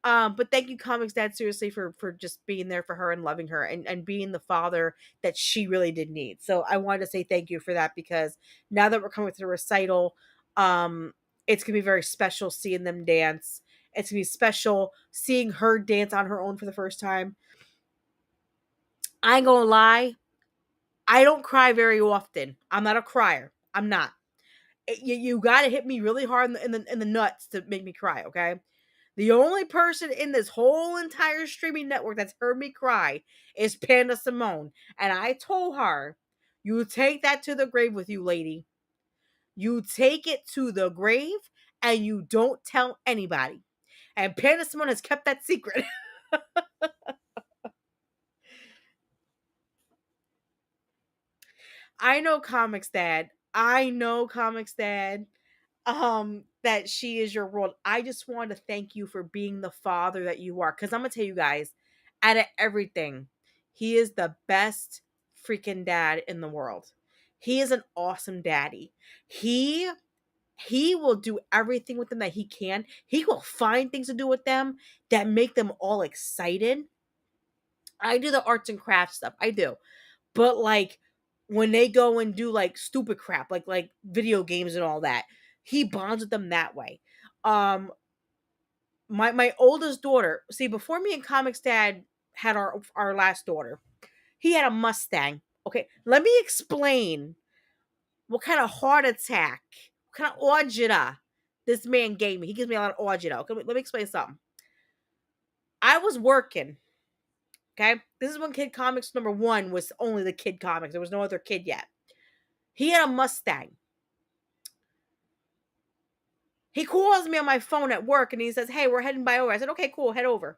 but thank you, Comics Dad, seriously, for just being there for her and loving her and being the father that she really did need. So I wanted to say thank you for that, because now that we're coming to the recital, it's gonna be very special seeing them dance. It's gonna be special seeing her dance on her own for the first time. I ain't gonna lie, I don't cry very often. I'm not a crier. I'm not. You gotta hit me really hard in the nuts to make me cry, okay? The only person in this whole entire streaming network that's heard me cry is Panda Simone. And I told her, you take that to the grave with you, lady. You take it to the grave and you don't tell anybody. And Panda Simone has kept that secret. I know Comics Dad. I know Comics Dad. That she is your world. I just want to thank you for being the father that you are, because I'm gonna tell you guys, out of everything, he is the best freaking dad in the world. He is an awesome daddy. He will do everything with them that he can. He will find things to do with them that make them all excited. I do the arts and crafts stuff, I do, but like when they go and do like stupid crap, like video games and all that, he bonds with them that way. Um, my oldest daughter, see, before me and Comics Dad had our last daughter, he had a Mustang. Okay, let me explain what kind of heart attack, what kind of agita this man gave me. He gives me a lot of agita. Okay, let me explain something. I was working. Okay, this is when Kid Comics #1 was only the Kid Comics. There was no other kid yet. He had a Mustang. He calls me on my phone at work and he says, "Hey, we're heading by over." I said, "Okay, cool, head over."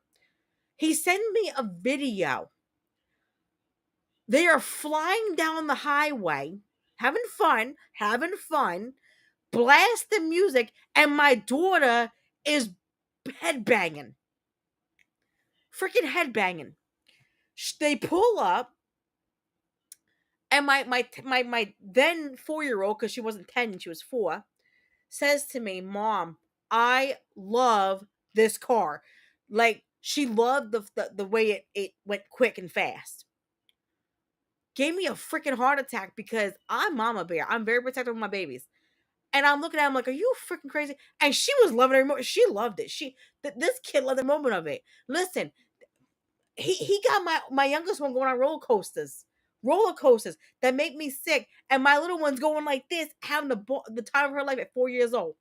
He sent me a video. They are flying down the highway, having fun, blasting music, and my daughter is headbanging. Freaking headbanging. They pull up, and my then 4-year-old, because she wasn't 10, she was 4, says to me, "Mom, I love this car." Like, she loved the way it went quick and fast. Gave me a freaking heart attack, because I'm mama bear. I'm very protective of my babies. And I'm looking at him like, "Are you freaking crazy?" And she was loving every moment. She loved it. This kid loved the moment of it. Listen, he got my youngest one going on roller coasters that make me sick, and my little one's going like this, having the time of her life at 4 years old.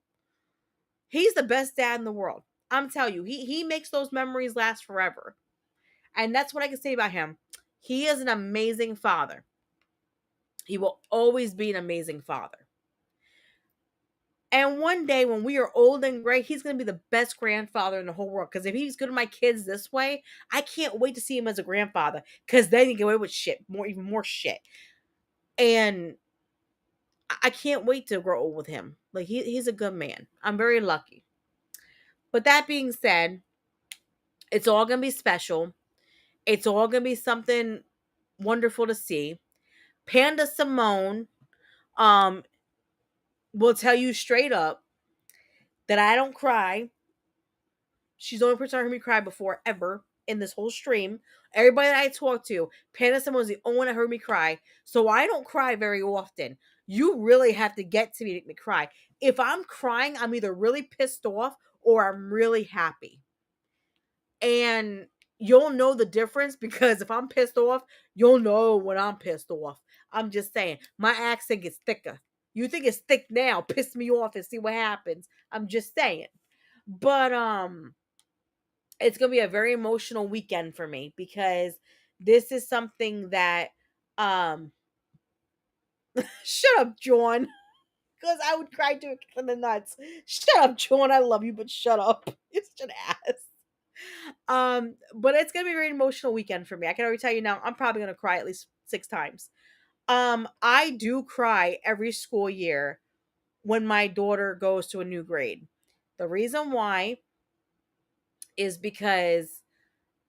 He's the best dad in the world. I'm telling you, he makes those memories last forever. And that's what I can say about him. He is an amazing father. He will always be an amazing father. And one day when we are old and gray, he's going to be the best grandfather in the whole world. Because if he's good to my kids this way, I can't wait to see him as a grandfather. Because then he can get away with shit, even more shit. And I can't wait to grow old with him. Like, he's a good man. I'm very lucky. But that being said, it's all going to be special. It's all going to be something wonderful to see. Panda Simone um will tell you straight up that I don't cry. She's the only person I heard me cry before ever in this whole stream. Everybody that I talked to, Panda Simone was the only one that heard me cry. So I don't cry very often. You really have to get to me to make me cry. If I'm crying, I'm either really pissed off or I'm really happy. And you'll know the difference because if I'm pissed off, you'll know when I'm pissed off. I'm just saying, my accent gets thicker. You think it's thick now, piss me off and see what happens. I'm just saying. But it's going to be a very emotional weekend for me because this is something that um shut up, John. Because I would cry to a kick in the nuts. Shut up, John. I love you, but shut up. You're such an ass. But it's gonna be a very emotional weekend for me. I can already tell you now, I'm probably gonna cry at least 6 times. I do cry every school year when my daughter goes to a new grade. The reason why is because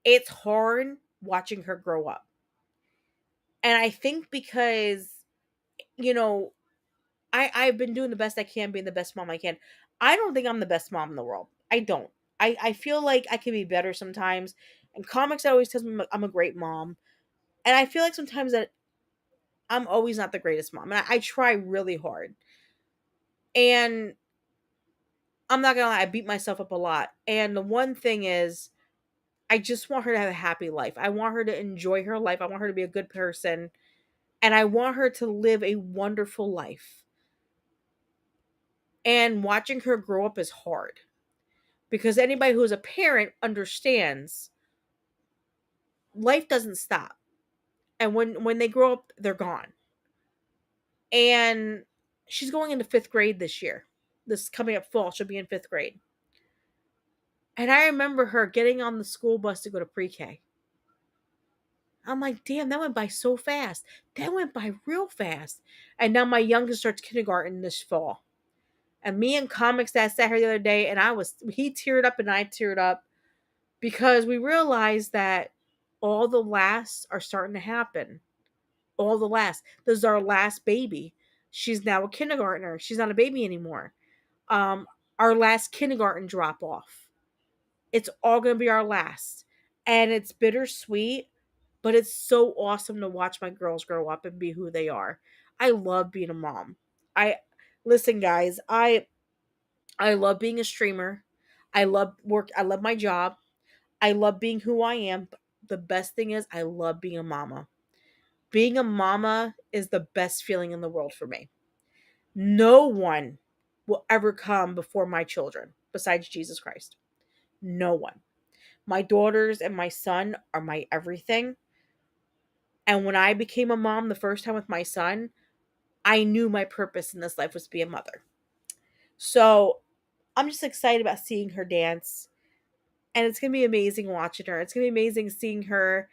it's hard watching her grow up. And I think because, you know, I've been doing the best I can, being the best mom I can. I don't think I'm the best mom in the world. I don't. I feel like I can be better sometimes. And Comix always tells me I'm a great mom. And I feel like sometimes that I'm always not the greatest mom. And I try really hard. And I'm not gonna lie, I beat myself up a lot. And the one thing is, I just want her to have a happy life. I want her to enjoy her life. I want her to be a good person. And I want her to live a wonderful life. And watching her grow up is hard. Because anybody who's a parent understands life doesn't stop. And when they grow up, they're gone. And she's going into 5th grade this year. This coming up fall, she'll be in 5th grade. And I remember her getting on the school bus to go to pre-K. I'm like, damn, that went by so fast. That went by real fast. And now my youngest starts kindergarten this fall. And me and Comix that sat here the other day, and he teared up and I teared up because we realized that all the lasts are starting to happen. All the last. This is our last baby. She's now a kindergartner. She's not a baby anymore. Our last kindergarten drop off. It's all going to be our last. And it's bittersweet, but it's so awesome to watch my girls grow up and be who they are. I love being a mom. I listen, guys, I love being a streamer. I love work. I love my job. I love being who I am. But the best thing is I love being a mama. Being a mama is the best feeling in the world for me. No one will ever come before my children besides Jesus Christ. No one. My daughters and my son are my everything. And when I became a mom the first time with my son, I knew my purpose in this life was to be a mother. So I'm just excited about seeing her dance. And it's going to be amazing watching her. It's going to be amazing seeing her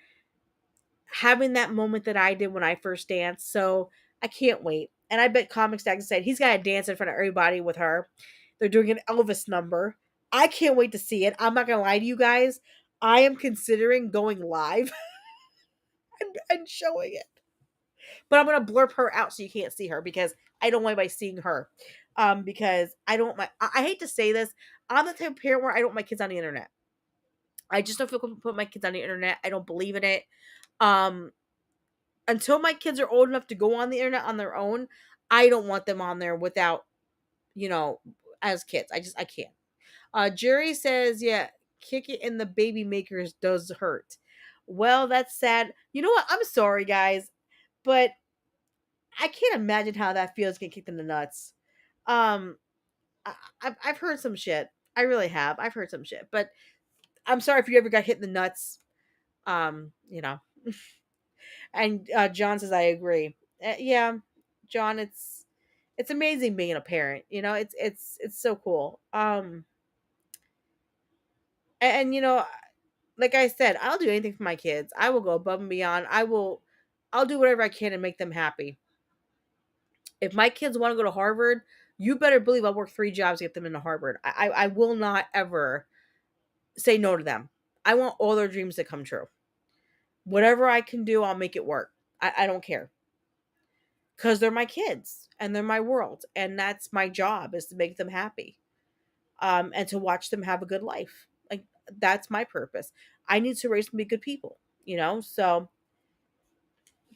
having that moment that I did when I first danced. So I can't wait. And I bet Comix Dad said he's got to dance in front of everybody with her. They're doing an Elvis number. I can't wait to see it. I'm not going to lie to you guys. I am considering going live and showing it. But I'm going to blurb her out so you can't see her because I don't want anybody seeing her. Because I don't want I hate to say this. I'm the type of parent where I don't want my kids on the internet. I just don't feel comfortable put my kids on the internet. I don't believe in it. Until my kids are old enough to go on the internet on their own, I don't want them on there without, as kids. I can't. Jerry says, yeah, kick it in the baby makers does hurt. Well, that's sad. You know what? I'm sorry, guys, but I can't imagine how that feels getting kicked in the nuts. Um, I've heard some shit. I really have. I've heard some shit, but I'm sorry if you ever got hit in the nuts. You know. And John says, I agree. Yeah, John, it's amazing being a parent. It's so cool. And like I said, I'll do anything for my kids. I will go above and beyond. I'll do whatever I can to make them happy. If my kids want to go to Harvard, you better believe I'll work 3 jobs to get them into Harvard. I will not ever say no to them. I want all their dreams to come true. Whatever I can do, I'll make it work. I don't care. Because they're my kids and they're my world. And that's my job, is to make them happy. And to watch them have a good life. Like, that's my purpose. I need to raise them to be good people, so,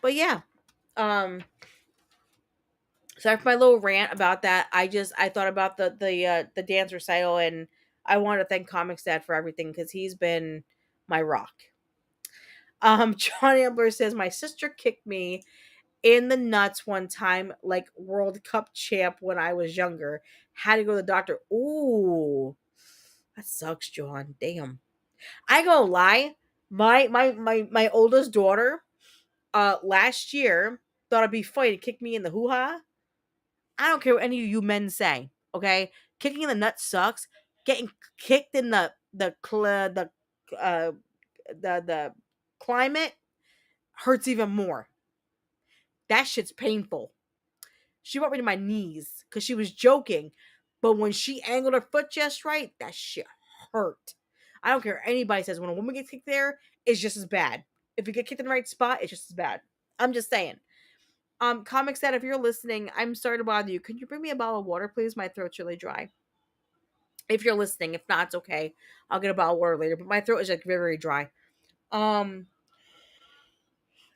but yeah. So after my little rant about that, I thought about the dance recital, and I want to thank Comix Dad for everything because he's been my rock. John Ambler says my sister kicked me in the nuts one time, like World Cup champ when I was younger. Had to go to the doctor. Ooh, that sucks, John. Damn. I ain't gonna lie. My oldest daughter, last year thought I'd be funny to kick me in the hoo ha. I don't care what any of you men say. Okay, kicking in the nuts sucks. Getting kicked in uh the climate hurts even more. That shit's painful. She brought me to my knees because she was joking. But when she angled her foot just right, that shit hurt. I don't care what anybody says. When a woman gets kicked there, it's just as bad. If you get kicked in the right spot, it's just as bad. I'm just saying. Comic said, if you're listening, I'm sorry to bother you. Could you bring me a bottle of water, please? My throat's really dry. If you're listening, if not, it's okay. I'll get a bottle of water later. But my throat is like very, very dry. Um,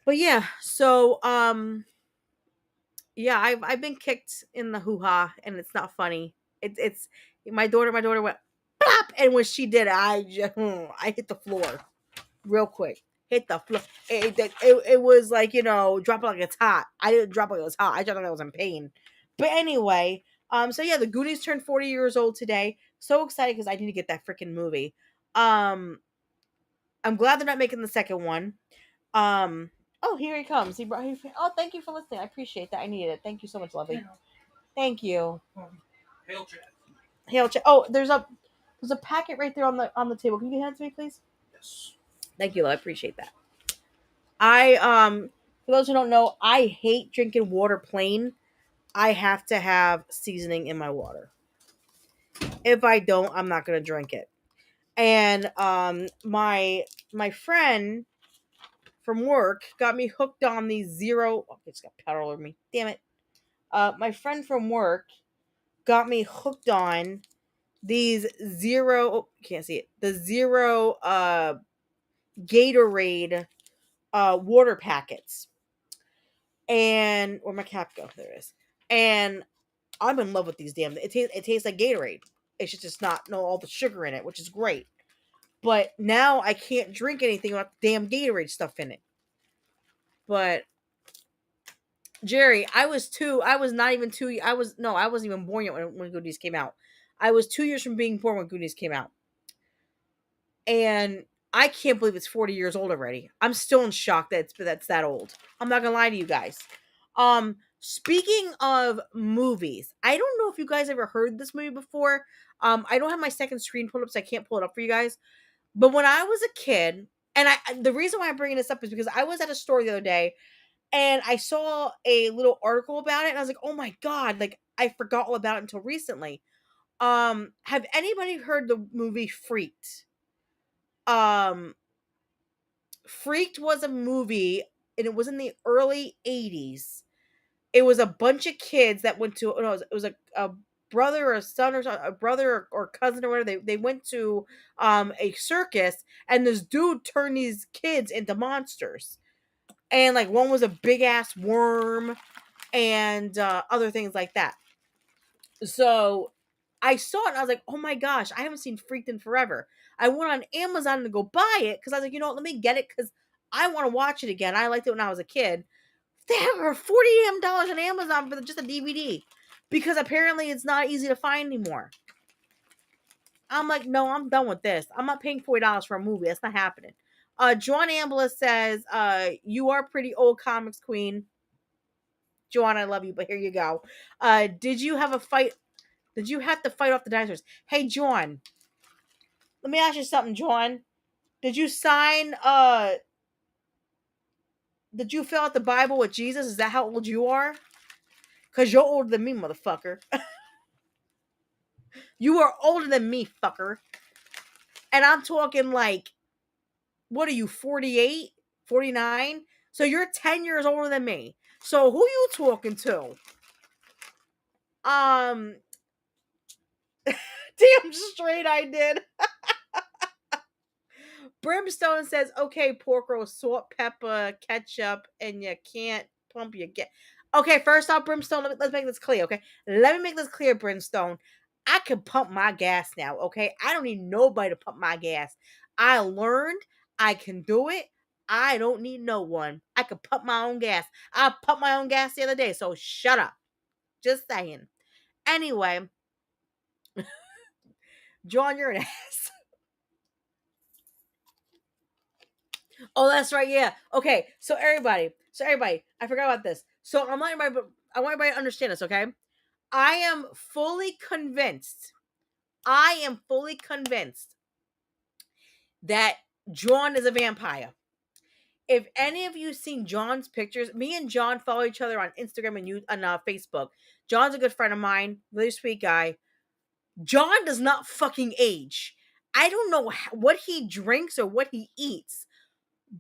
but yeah, so yeah, I've been kicked in the hoo ha, and it's not funny. It's my daughter. My daughter went plop, and when she did, I hit the floor real quick. Hit the floor. It was like, drop it like it's hot. I didn't drop it like it was hot. I dropped it like I was in pain. But anyway, so yeah, the Goonies turned 40 years old today. So excited because I need to get that freaking movie. I'm glad they're not making the second one. Oh, here he comes. Oh, thank you for listening. I appreciate that. I needed it. Thank you so much, lovely. Thank you. Hail Chad. Hail, oh, there's a packet right there on the table. Can you hand it to me, please? Yes. Thank you, love. I appreciate that. For those who don't know, I hate drinking water plain. I have to have seasoning in my water. If I don't, I'm not gonna drink it. And my friend from work got me hooked on these zero. Oh, it's got powder all over me. Damn it. My friend from work got me hooked on these zero. Oh, can't see it. The zero Gatorade water packets. And where my cap go? There it is. And I'm in love with these damn. It tastes like Gatorade. It's just not all the sugar in it, which is great. But now I can't drink anything without the damn Gatorade stuff in it. But Jerry, I was not even two. I wasn't even born yet when Goonies came out. I was 2 years from being born when Goonies came out. And I can't believe it's 40 years old already. I'm still in shock that's that old. I'm not gonna lie to you guys. Speaking of movies, I don't know if you guys ever heard this movie before. I don't have my second screen pulled up, so I can't pull it up for you guys. But when I was a kid, and the reason why I'm bringing this up is because I was at a store the other day, and I saw a little article about it, and I was like, oh my god, like I forgot all about it until recently. Have anybody heard the movie Freaked? Freaked was a movie, and it was in the early 80s. It was a bunch of kids that went to, no, it was a brother or a son or a brother or cousin or whatever. They went to a circus, and this dude turned these kids into monsters. And like one was a big ass worm and other things like that. So I saw it and I was like, oh my gosh, I haven't seen Freaked in forever. I went on Amazon to go buy it because I was like, let me get it because I want to watch it again. I liked it when I was a kid. They have $40 on Amazon for just a DVD because apparently it's not easy to find anymore. I'm like, no, I'm done with this. I'm not paying $40 for a movie. That's not happening. Joan Ambler says, you are pretty old comics queen. Joan, I love you, but here you go. Did you have a fight? Did you have to fight off the dinosaurs? Hey, Joan, let me ask you something, Joan. Did you sign, did you fill out the Bible with Jesus? Is that how old you are? Because you're older than me, motherfucker. You are older than me, fucker. And I'm talking like, what are you, 48? 49? So you're 10 years older than me. So who you talking to? Damn straight I did. Brimstone says, okay, pork roast, salt, pepper, ketchup, and you can't pump your gas. Okay, first off, Brimstone, let's make this clear, okay? Let me make this clear, Brimstone. I can pump my gas now, okay? I don't need nobody to pump my gas. I learned I can do it. I don't need no one. I could pump my own gas. I pumped my own gas the other day, so shut up. Just saying. Anyway, John, you're an ass. Oh, that's right. Yeah. Okay. So everybody, I forgot about this. So I want everybody to understand this. Okay. I am fully convinced. I am fully convinced that John is a vampire. If any of you seen John's pictures, me and John follow each other on Instagram and Facebook. John's a good friend of mine, really sweet guy. John does not fucking age. I don't know what he drinks or what he eats,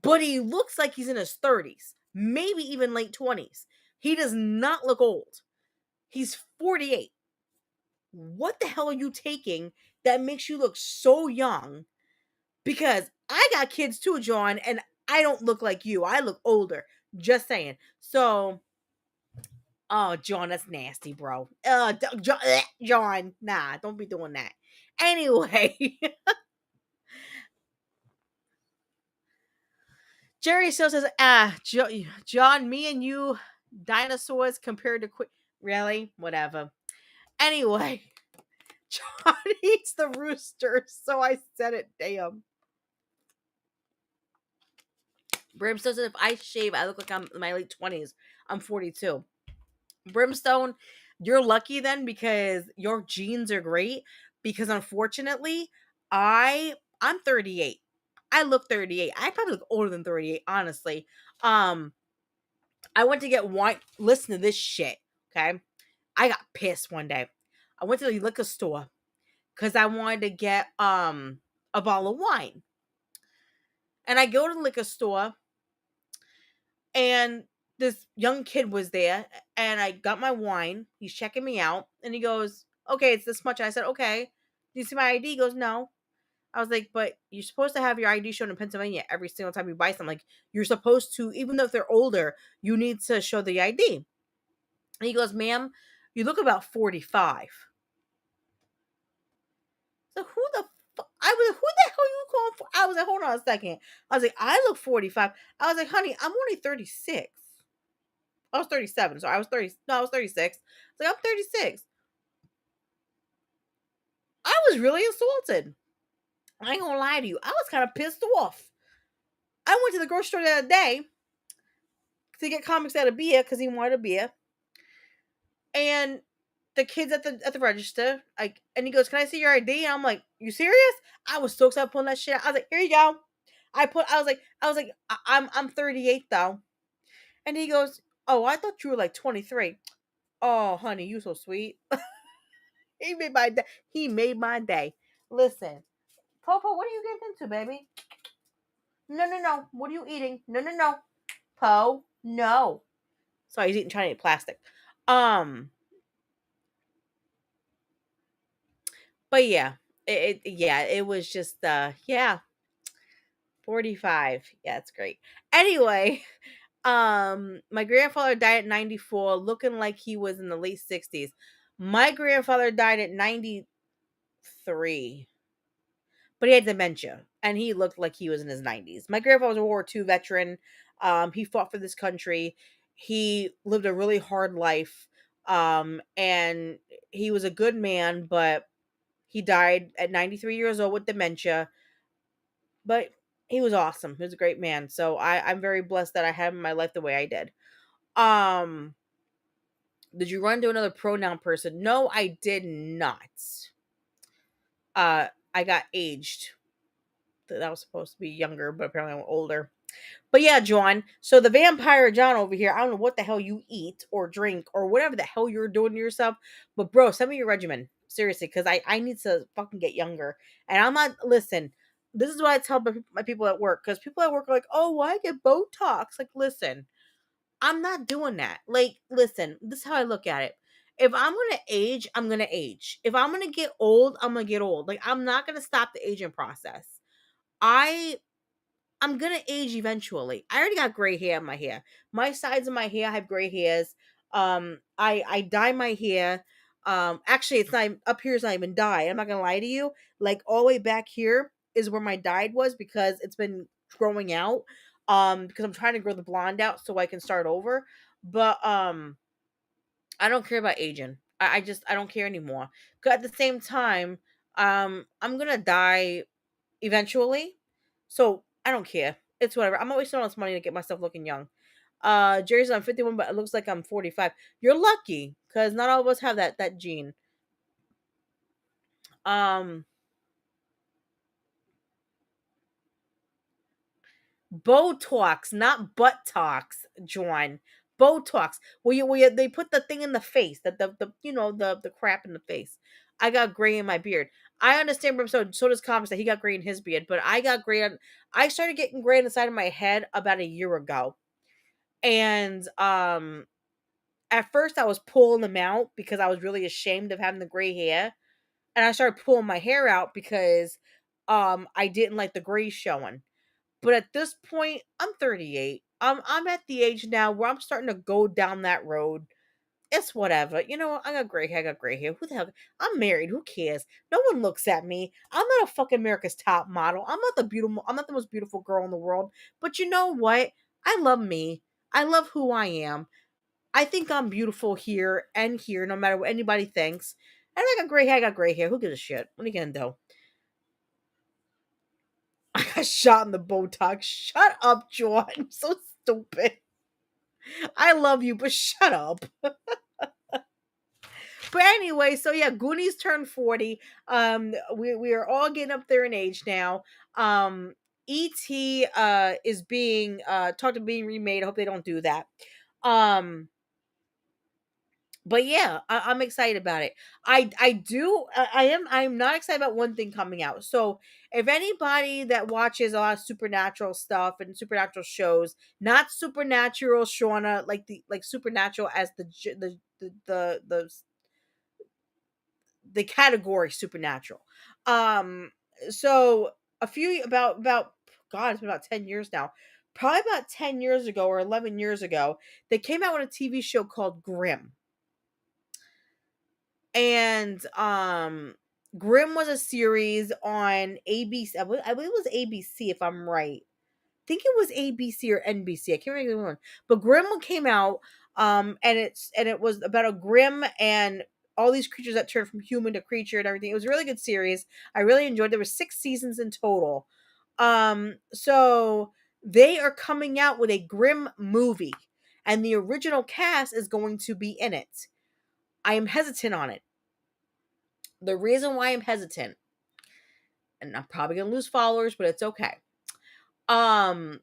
but he looks like he's in his 30s, maybe even late 20s. He does not look old. He's 48. What the hell are you taking that makes you look so young? Because I got kids too, John, and I don't look like you. I look older. Just saying. So, oh, John, that's nasty, bro. John, nah, don't be doing that. Anyway, Jerry still says, John, me and you, dinosaurs compared to really, whatever. Anyway, John eats the rooster, so I said it. Damn. Brimstone said, if I shave, I look like I'm in my late 20s. I'm 42. Brimstone, you're lucky then because your genes are great. Because unfortunately, I'm 38. I look 38. I probably look older than 38, honestly. I went to get wine. Listen to this shit, okay? I got pissed one day. I went to the liquor store because I wanted to get a bottle of wine. And I go to the liquor store and this young kid was there and I got my wine. He's checking me out and he goes, okay, it's this much. And I said, okay. Do you see my ID? He goes, no. I was like, but you're supposed to have your ID shown in Pennsylvania every single time you buy something. Like, you're supposed to, even though if they're older, you need to show the ID. And he goes, ma'am, you look about 45. So who the fuck? I was like, who the hell you calling for? I was like, hold on a second. I was like, I look 45. I was like, honey, I'm only 36. I was 37. So I was 30. No, I was 36. I was like, I'm 36. I was really insulted. I ain't gonna lie to you. I was kind of pissed off. I went to the grocery store the other day to get Comix at a beer because he wanted a beer. And the kids at the register, like, and he goes, "Can I see your ID?" And I'm like, "You serious?" I was so excited pulling that shit out. I was like, "Here you go." I was like, I'm 38 though. And he goes, "Oh, I thought you were like 23." Oh, honey, you so sweet. He made my day. He made my day. Listen, Popo, what are you getting into, baby? No, no, no. What are you eating? No, no, no. Po, no. Sorry, he's eating trying to eat plastic. But yeah, it was just yeah, 45. Yeah, it's great. Anyway, my grandfather died at 94, looking like he was in the late 60s. My grandfather died at 93, but he had dementia and he looked like he was in his 90s. My grandfather was a World War II veteran. He fought for this country. He lived a really hard life. And he was a good man, but he died at 93 years old with dementia. But he was awesome. He was a great man. So I'm very blessed that I had him in my life the way I did. Did you run into another pronoun person? No, I did not. I got aged. That was supposed to be younger, but apparently I'm older. But yeah, John. So the vampire John over here, I don't know what the hell you eat or drink or whatever the hell you're doing to yourself. But bro, send me your regimen. Seriously, because I need to fucking get younger. And I'm not, listen, this is what I tell my people at work. Because people at work are like, oh, well, I get Botox. Like, listen, I'm not doing that. Like, listen, this is how I look at it. If I'm gonna age, I'm gonna age. If I'm gonna get old, I'm gonna get old. Like, I'm not gonna stop the aging process. I'm gonna age eventually. I already got gray hair in my hair. My sides of my hair have gray hairs. I dye my hair. Actually, it's not up here. It's not even dyed. I'm not gonna lie to you. Like all the way back here is where my dyed was because it's been growing out. because I'm trying to grow the blonde out so I can start over. But I don't care about aging. I don't care anymore. 'Cause at the same time, I'm gonna die eventually, so I don't care. It's whatever. I'm not wasting all this money to get myself looking young. Jerry's I'm 51, but it looks like I'm 45. You're lucky, because not all of us have that gene. Um, Botox, not butt talks, John. Botox. They put the thing in the face, the the crap in the face. I got gray in my beard. I understand, but so does Comics that he got gray in his beard, but I got gray on. I started getting gray on the side of my head about a year ago, and at first I was pulling them out because I was really ashamed of having the gray hair, and I started pulling my hair out because I didn't like the gray showing. But at this point, I'm 38. I'm at the age now where I'm starting to go down that road. It's whatever. You know, I got gray hair, I got gray hair. Who the hell? I'm married. Who cares? No one looks at me. I'm not a fucking America's Top model. I'm not the most beautiful girl in the world. But you know what? I love me. I love who I am. I think I'm beautiful here and here, no matter what anybody thinks. And I got gray hair, I got gray hair. Who gives a shit? What are you gonna do? I got shot in the Botox. Shut up, John. So stupid. I love you, but shut up. But anyway, so yeah, Goonies turned 40. We are all getting up there in age now. E.T. Is being talked to being remade. I hope they don't do that. Um but yeah, I'm excited about it. I'm not excited about one thing coming out. So if anybody that watches a lot of supernatural stuff and supernatural shows, not supernatural Shauna, like supernatural as the category supernatural. Um so a few about God, it's been about 10 years now. Probably about 10 years ago or 11 years ago, they came out with a TV show called Grimm. And Grimm was a series on ABC. I believe it was ABC if I'm right. I think it was ABC or NBC. I can't remember one. But Grimm came out, and it was about a Grimm and all these creatures that turn from human to creature and everything. It was a really good series. I really enjoyed. There were 6 seasons in total. So they are coming out with a Grimm movie, and the original cast is going to be in it. I am hesitant on it. The reason why I'm hesitant, and I'm probably gonna lose followers, but it's okay. Um,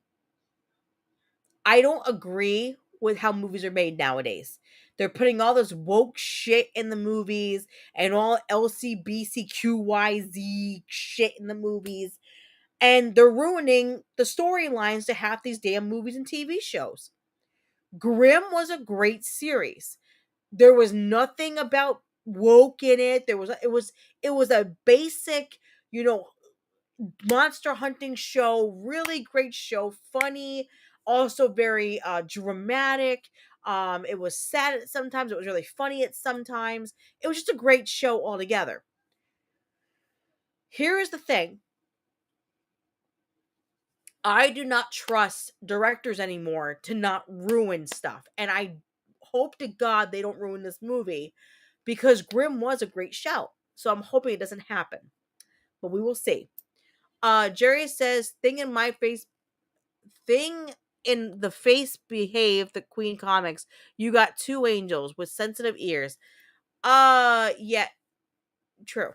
I don't agree with how movies are made nowadays. They're putting all this woke shit in the movies and all LCBCQYZ shit in the movies, and they're ruining the storylines to half these damn movies and TV shows. Grimm was a great series. There was nothing about woke in it. It was a basic, you know, monster hunting show, really great show, funny, also very dramatic. It was sad at sometimes, it was really funny at sometimes. It was just a great show altogether. Here is the thing. I do not trust directors anymore to not ruin stuff. And I hope to God they don't ruin this movie because Grimm was a great show. So I'm hoping it doesn't happen. But we will see. Jerry says, thing in the face behave the Queen Comics. You got two angels with sensitive ears. Yeah, true.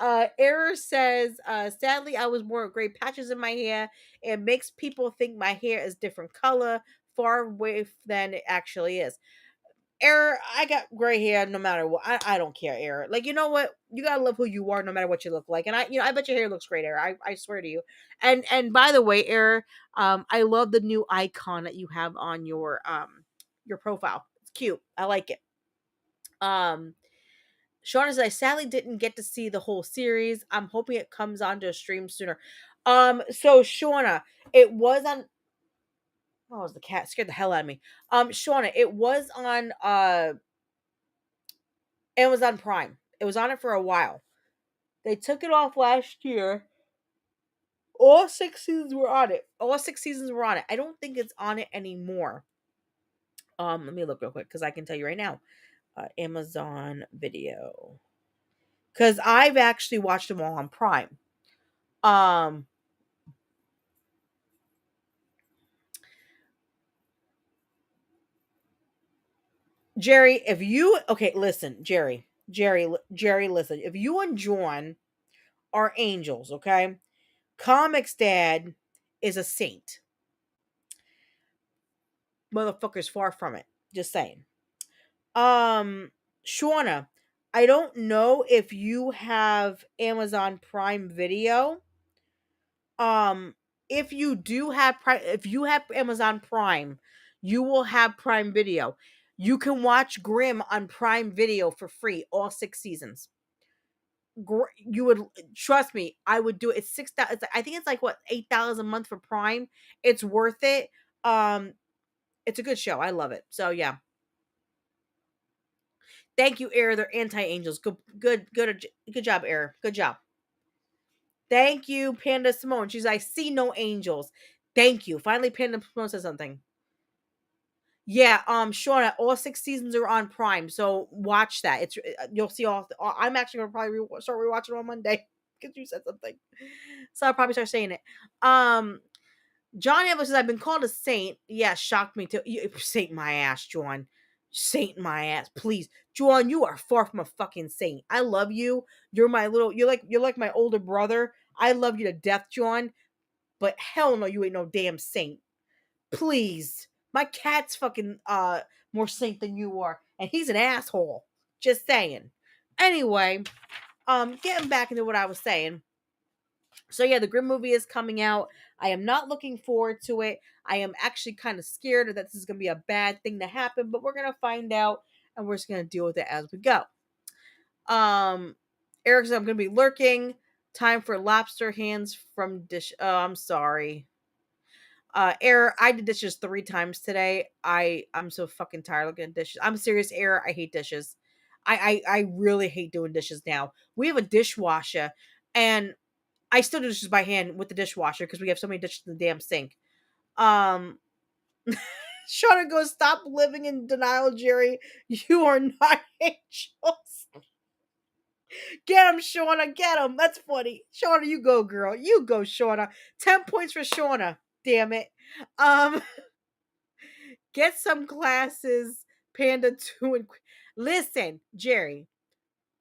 Error says, sadly, I was born with gray patches in my hair. It makes people think my hair is different color, far away than it actually is. Error, I got gray hair no matter what. I don't care, Error. Like, you know what? You gotta love who you are no matter what you look like. And I bet your hair looks great, Error. I swear to you. And by the way, Error, I love the new icon that you have on your profile. It's cute. I like it. Um Shauna says, I sadly didn't get to see the whole series. I'm hoping it comes onto a stream sooner. So Shauna, it was on. Oh, was the cat scared the hell out of me? Shauna, it was on Amazon Prime. It was on it for a while. They took it off last year. All 6 seasons were on it. All 6 seasons were on it. I don't think it's on it anymore. Let me look real quick because I can tell you right now. Amazon Video. Because I've actually watched them all on Prime. Um, Jerry, if you okay, listen, Jerry, listen. If you and John are angels, okay, Comix Dad is a saint. Motherfucker's far from it. Just saying. Shauna, I don't know if you have Amazon Prime Video. Um, if you do have Prime, if you have Amazon Prime, you will have Prime Video. You can watch Grimm on Prime Video for free, all 6 seasons. You would trust me. I would do it. It's $6. I think it's like what $8 a month for Prime. It's worth it. Um, it's a good show. I love it. So yeah. Thank you, Air. They're anti angels. Good job, Air. Good job. Thank you, Panda Simone. She's I see no angels. Thank you. Finally, Panda Simone says something. Yeah, Shauna, all 6 seasons are on Prime, so watch that. It's you'll see I'm actually gonna probably start rewatching on Monday because you said something, so I'll probably start saying it. John Evans says I've been called a saint. Yeah, shocked me too. Saint my ass, John. Saint my ass, please, John. You are far from a fucking saint. I love you. You're my little. You're like my older brother. I love you to death, John. But hell no, you ain't no damn saint. Please. My cat's fucking more saint than you are. And he's an asshole. Just saying. Anyway, getting back into what I was saying. So yeah, the Grimm movie is coming out. I am not looking forward to it. I am actually kind of scared that this is gonna be a bad thing to happen, but we're gonna find out and we're just gonna deal with it as we go. Eric says I'm gonna be lurking. Time for lobster hands from dish. Oh, I'm sorry. Error, I did dishes 3 times today. I'm so fucking tired looking at dishes. I'm serious, Error. I hate dishes. I really hate doing dishes now. We have a dishwasher, and I still do dishes by hand with the dishwasher because we have so many dishes in the damn sink. Um, Shauna goes, stop living in denial, Jerry. You are not angels. Get him, Shauna. Get him. That's funny. Shauna, you go, girl. You go, Shauna. 10 points for Shauna. Damn it. Um, get some glasses, Panda 2 and listen, Jerry.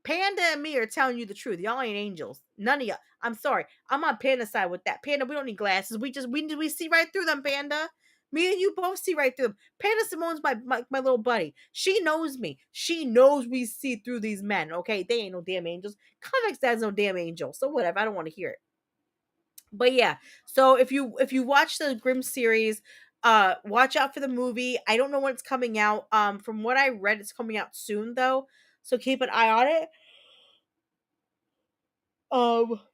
Panda and me are telling you the truth. Y'all ain't angels. None of y'all. I'm sorry. I'm on Panda's side with that. Panda, we don't need glasses. We see right through them, Panda. Me and you both see right through them. Panda Simone's my little buddy. She knows me. She knows we see through these men. Okay, they ain't no damn angels. Comics Dad's no damn angel. So whatever. I don't want to hear it. But yeah, so if you watch the Grimm series, watch out for the movie. I don't know when it's coming out. From what I read, it's coming out soon though, so keep an eye on it.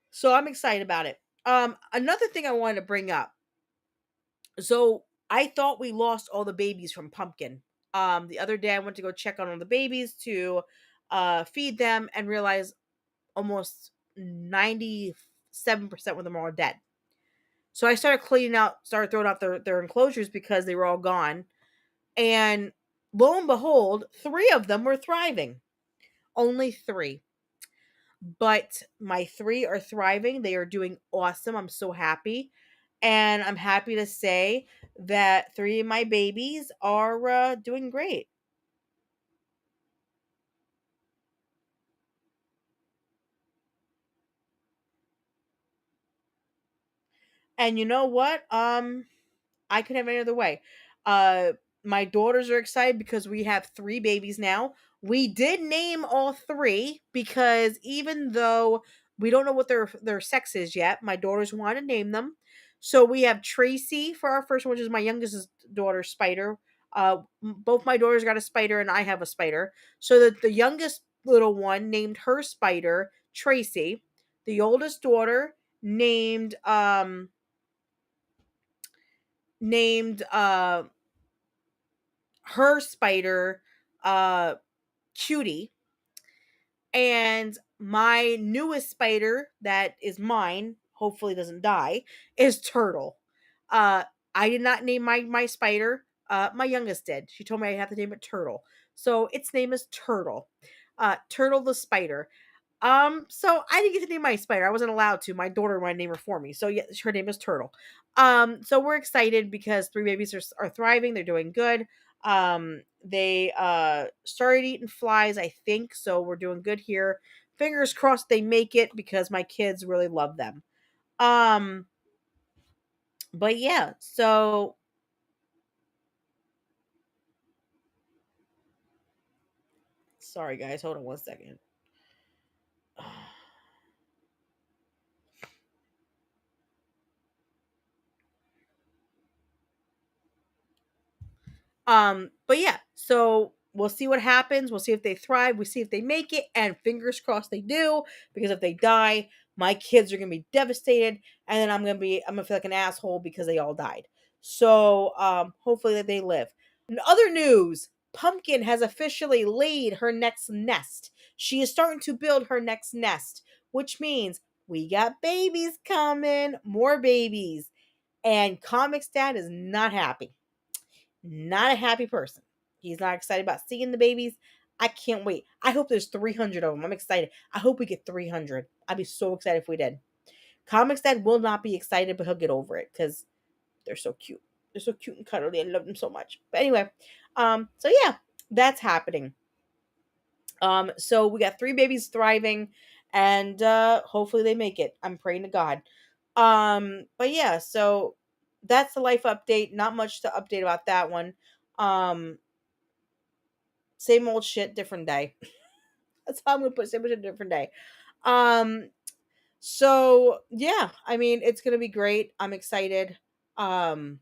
So I'm excited about it. Another thing I wanted to bring up. So I thought we lost all the babies from Pumpkin. The other day I went to go check on all the babies to feed them and realize almost 97% of them are all dead. So I started started throwing out their enclosures because they were all gone. And lo and behold, 3 of them were thriving. Only 3. But my 3 are thriving. They are doing awesome. I'm so happy. And I'm happy to say that 3 of my babies are doing great. And you know what? I could have any other way. Uh, my daughters are excited because we have 3 babies now. We did name all 3 because even though we don't know what their sex is yet, my daughters want to name them. So we have Tracy for our first one, which is my youngest daughter, Spider. Both my daughters got a spider, and I have a spider. So that the youngest little one named her spider Tracy. The oldest daughter named her spider Cutie, and my newest spider that is mine hopefully doesn't die, is Turtle. I did not name my spider. My youngest did. She told me I have to name it Turtle. So its name is Turtle. Turtle the spider. So I didn't get to name my spider. I wasn't allowed to. My daughter wanted to name her for me. So yeah, her name is Turtle. So we're excited because 3 babies are thriving. They're doing good. They started eating flies, I think. So we're doing good here. Fingers crossed they make it because my kids really love them. Um, but yeah, so sorry guys, hold on one second. But yeah, so we'll see what happens. We'll see if they thrive. We see if they make it, and fingers crossed they do. Because if they die, my kids are gonna be devastated, and then I'm gonna feel like an asshole because they all died. So hopefully that they live. In other news, Pumpkin has officially laid her next nest. She is starting to build her next nest, which means we got babies coming, more babies. And Comics Dad is not happy. Not a happy person. He's not excited about seeing the babies. I can't wait. I hope there's 300 of them. I'm excited. I hope we get 300. I'd be so excited if we did. Comics Dad will not be excited, but he'll get over it because they're so cute. They're so cute and cuddly. I love them so much. But anyway, so yeah, that's happening. So we got 3 babies thriving, and hopefully they make it. I'm praying to God. But yeah, so that's the life update. Not much to update about that one. Um, Same old shit, different day. That's how I'm gonna put same shit, different day. Um, so yeah, I mean it's gonna be great. I'm excited. Um,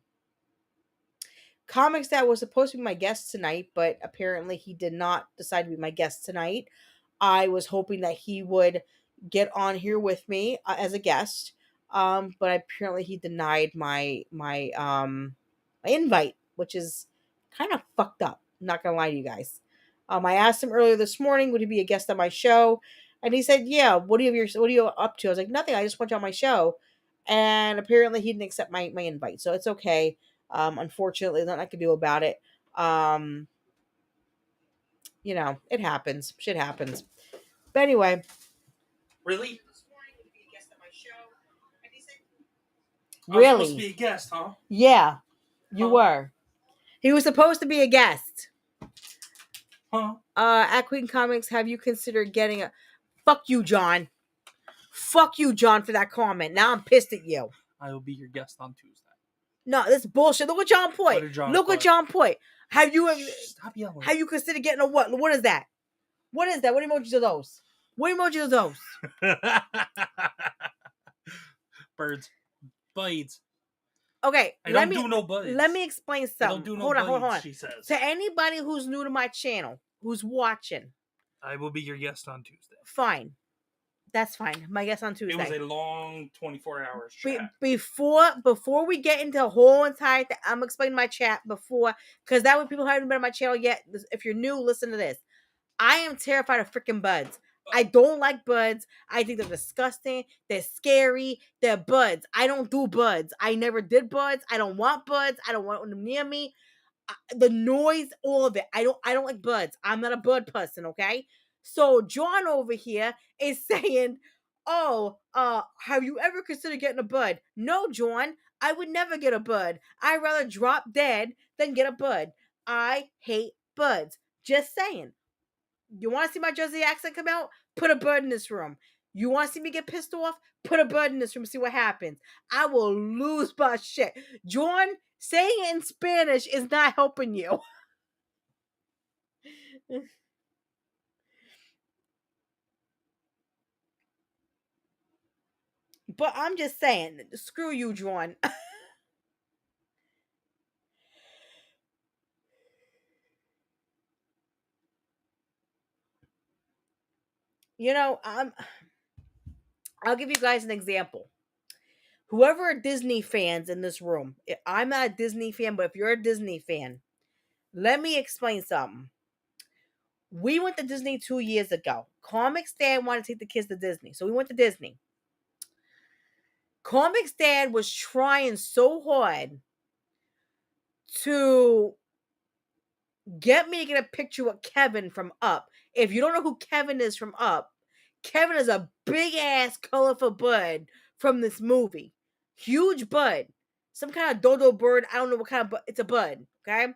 Comics that was supposed to be my guest tonight, but apparently he did not decide to be my guest tonight. I was hoping that he would get on here with me as a guest, but apparently he denied my invite, which is kind of fucked up. I'm not gonna lie to you guys. I asked him earlier this morning, would he be a guest on my show? And he said, "Yeah." What are you up to? I was like, "Nothing. I just want you on my show." And apparently he didn't accept my invite, so it's okay. Unfortunately, nothing I can do about it. Um, it happens. Shit happens. But anyway, Really? I was supposed to be really, a guest, huh? yeah, you Huh? were. He was supposed to be a guest. Huh? At Queen Comics, have you considered getting a? Fuck you, John. Fuck you, John, for that comment. Now I'm pissed at you. I will be your guest on Tuesday. No, this is bullshit. Look what John put. What did John Look what put? John put. Have you Stop yelling. have you considered getting a what? What is that? What is that? What emojis are those? What emojis are those? Birds. Bites. Okay, I don't do no buds. Let me explain I something. don't do no Hold on. bites, she says. To anybody who's new to my channel, who's watching, I will be your guest on Tuesday. fine. That's fine. My guess on Tuesday. It was a long 24 hours chat. Before we get into the whole entire thing, I'm explaining my chat before, because that way people haven't been on my channel yet. If you're new, listen to this. I am terrified of freaking buds. I don't like buds. I think they're disgusting. They're scary. They're buds. I don't do buds. I never did buds. I don't want buds. I don't want them near me. The noise, all of it. I don't like buds. I'm not a bud person, okay? So John over here is saying, "Oh, have you ever considered getting a bud?" No, John, I would never get a bud. I'd rather drop dead than get a bud. I hate buds. Just saying. You want to see my Jersey accent come out? Put a bird in this room. You want to see me get pissed off? Put a bird in this room. See what happens. I will lose my shit. John, saying it in Spanish is not helping you. But I'm just saying, screw you, John. I'll give you guys an example. Whoever are Disney fans in this room, I'm not a Disney fan, but if you're a Disney fan, let me explain something. We went to Disney 2 years ago. Comics Dad wanted to take the kids to Disney, so we went to Disney. Comix dad was trying so hard to get me to get a picture with Kevin from Up. If you don't know who Kevin is from Up, Kevin is a big ass colorful bud from this movie. Huge bud. Some kind of dodo bird. I don't know what kind of bud. It's a bud. Okay?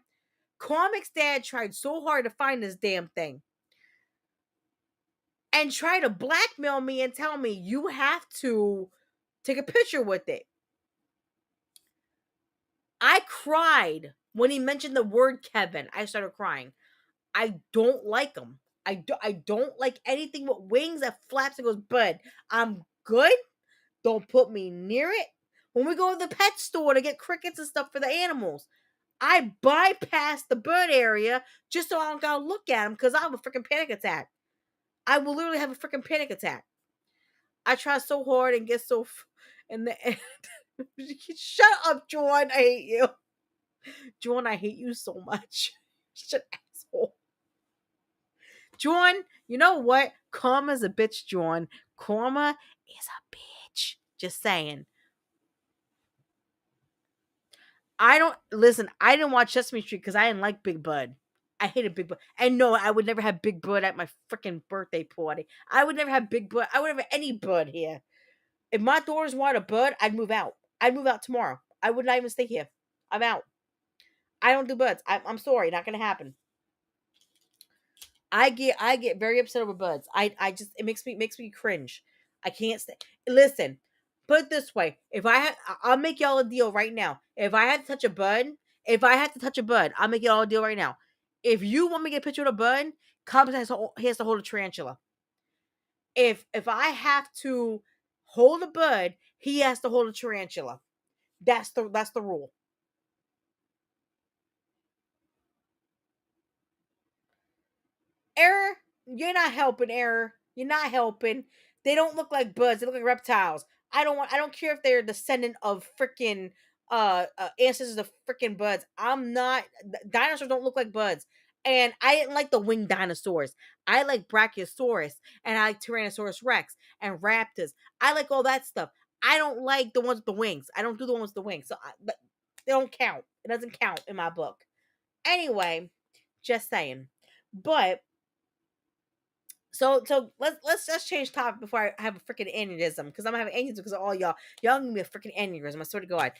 Comix dad tried so hard to find this damn thing. And try to blackmail me and tell me you have to take a picture with it. I cried when he mentioned the word Kevin. I started crying. I don't like him. I don't like anything with wings that flaps and goes, bud, I'm good. Don't put me near it. When we go to the pet store to get crickets and stuff for the animals, I bypass the bird area just so I don't gotta look at them because I have a freaking panic attack. I will literally have a freaking panic attack. I try so hard and get so in the end. Shut up, John. I hate you. John, I hate you so much. Such an asshole. John, you know what? Karma's a bitch, John. Karma is a bitch. Just saying. I didn't watch Sesame Street because I didn't like Big Bud. I hated Big Bud. And no, I would never have Big Bud at my freaking birthday party. I would never have Big Bud. I would never have any Bud here. If my daughters wanted a Bud, I'd move out. I'd move out tomorrow. I would not even stay here. I'm out. I don't do buds. I'm sorry, not gonna happen. I get very upset over buds. I just it makes me cringe. I can't stay. Listen, put it this way: if I'll make y'all a deal right now. If I had to touch a bud, I'll make y'all a deal right now. If you want me to get a picture of a bud, Cobbs he has to hold a tarantula. If I have to hold a bud, he has to hold a tarantula. That's the rule. Error, you're not helping. Error, you're not helping. They don't look like buds. They look like reptiles. I don't care if they're descendant of freaking ancestors of freaking buds. I'm not. Dinosaurs don't look like buds. And I didn't like the winged dinosaurs. I like Brachiosaurus and I like Tyrannosaurus Rex and raptors. I like all that stuff. I don't like the ones with the wings. I don't do the ones with the wings. So they don't count. It doesn't count in my book. Anyway, just saying. But so let's change topic before I have a freaking aneurysm because I'm having aneurysm because of all y'all. Y'all gonna be a freaking aneurysm. I swear to God.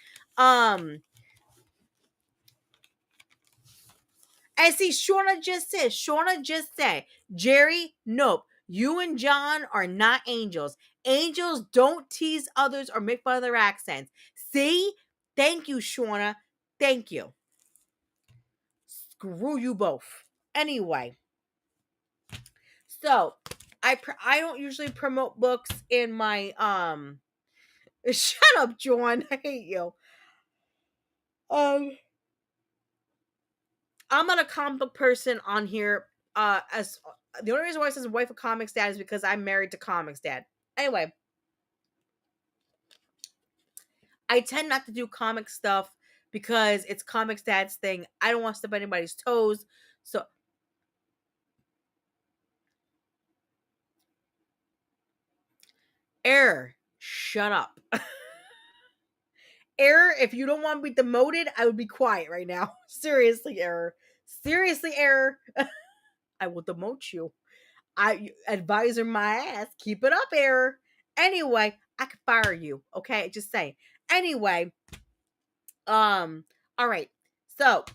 And see, Shauna just said, Jerry, nope. You and John are not angels. Angels don't tease others or make fun of their accents. See? Thank you, Shauna. Thank you. Screw you both. Anyway. So, I don't usually promote books in my shut up, John. I hate you. I'm not a comic book person on here. As the only reason why it says wife of Comics Dad is because I'm married to Comics Dad. Anyway, I tend not to do comic stuff because it's Comics Dad's thing. I don't want to step on anybody's toes. So Error, shut up. Error, if you don't want to be demoted, I would be quiet right now. Seriously, Error. Seriously, Error. I will demote you. I advisor my ass. Keep it up, Error. Anyway, I could fire you. Okay, just saying. Anyway, all right. So,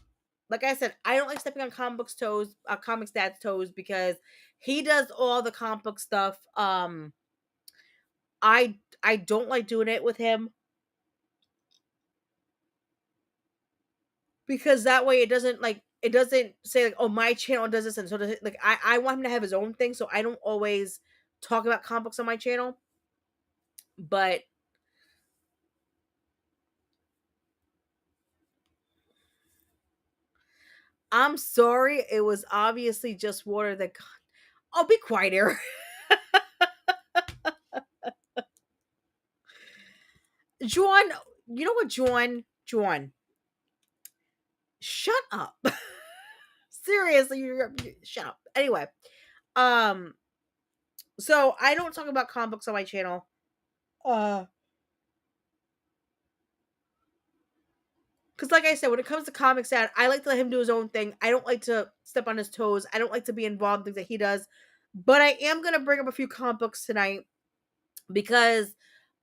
like I said, I don't like stepping on comics dad's toes because he does all the comic book stuff. I don't like doing it with him because that way it doesn't say like, oh, my channel does this and so does it. Like I want him to have his own thing, so I don't always talk about comic books on my channel. But I'm sorry, it was obviously just water that got... Oh, be quiet, Eric. John, you know what, John, shut up. Seriously, you shut up. Anyway, so I don't talk about comic books on my channel. because like I said, when it comes to comics, Dad, I like to let him do his own thing. I don't like to step on his toes. I don't like to be involved in things that he does. But I am gonna bring up a few comic books tonight because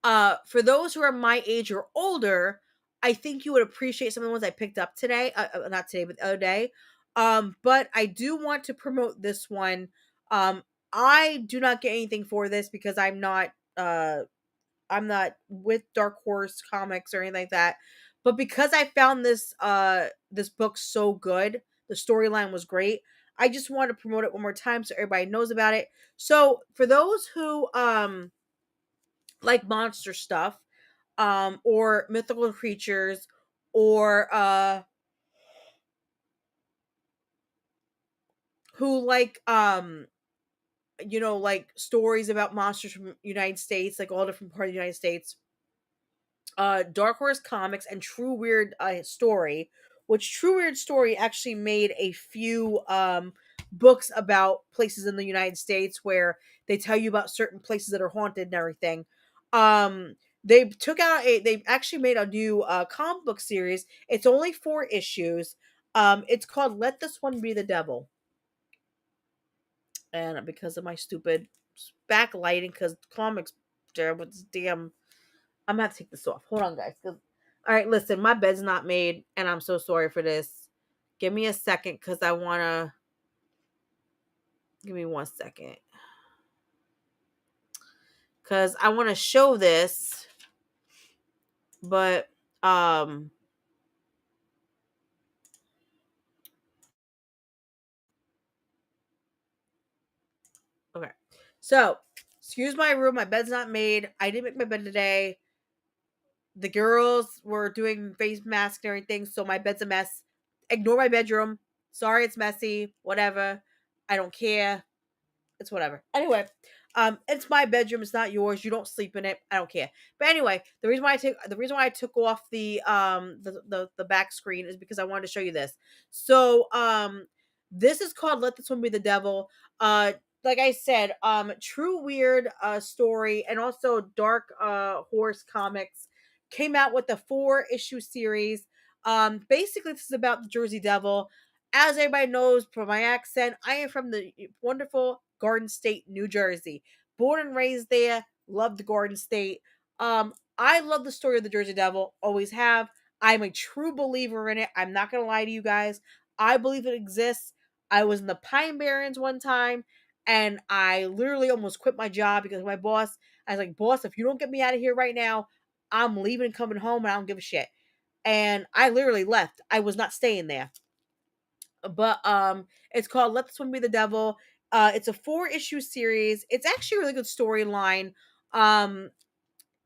for those who are my age or older, I think you would appreciate some of the ones I picked up today. Not today, but the other day. But I do want to promote this one. I do not get anything for this because I'm not with Dark Horse Comics or anything like that. But because I found this book so good, the storyline was great. I just want to promote it one more time so everybody knows about it. So for those who like monster stuff, or mythical creatures, or who like like stories about monsters from United States, like all different parts of the United States, Dark Horse Comics and True Weird Story, which True Weird Story actually made a few books about places in the United States where they tell you about certain places that are haunted and everything. They actually made a new comic book series. It's only 4 issues. It's called Let This One Be the Devil. And because of my stupid backlighting, because comics there with this damn, I'm gonna have to take this off. Hold on, guys. All right, listen, my bed's not made, and I'm so sorry for this. Give me a second, because I wanna. Give me 1 second, because I want to show this, but okay. So, excuse my room. My bed's not made. I didn't make my bed today. The girls were doing face masks and everything, so my bed's a mess. Ignore my bedroom. Sorry, it's messy. Whatever. I don't care. It's whatever. Anyway, it's my bedroom. It's not yours. You don't sleep in it. I don't care. But anyway, the reason why I took off the back screen is because I wanted to show you this. So this is called Let This One Be the Devil. Like I said, True Weird Story and also Dark Horse Comics came out with a 4-issue series. Basically, this is about the Jersey Devil. As everybody knows from my accent, I am from the wonderful Garden State, New Jersey. Born and raised there, love the Garden State. I love the story of the Jersey Devil, always have. I'm a true believer in it. I'm not gonna lie to you guys. I believe it exists. I was in the Pine Barrens one time, and I literally almost quit my job because my boss. I was like, "Boss, if you don't get me out of here right now, I'm leaving and coming home, and I don't give a shit." And I literally left. I was not staying there. But it's called Let This One Be the Devil. It's a 4-issue series. It's actually a really good storyline. Um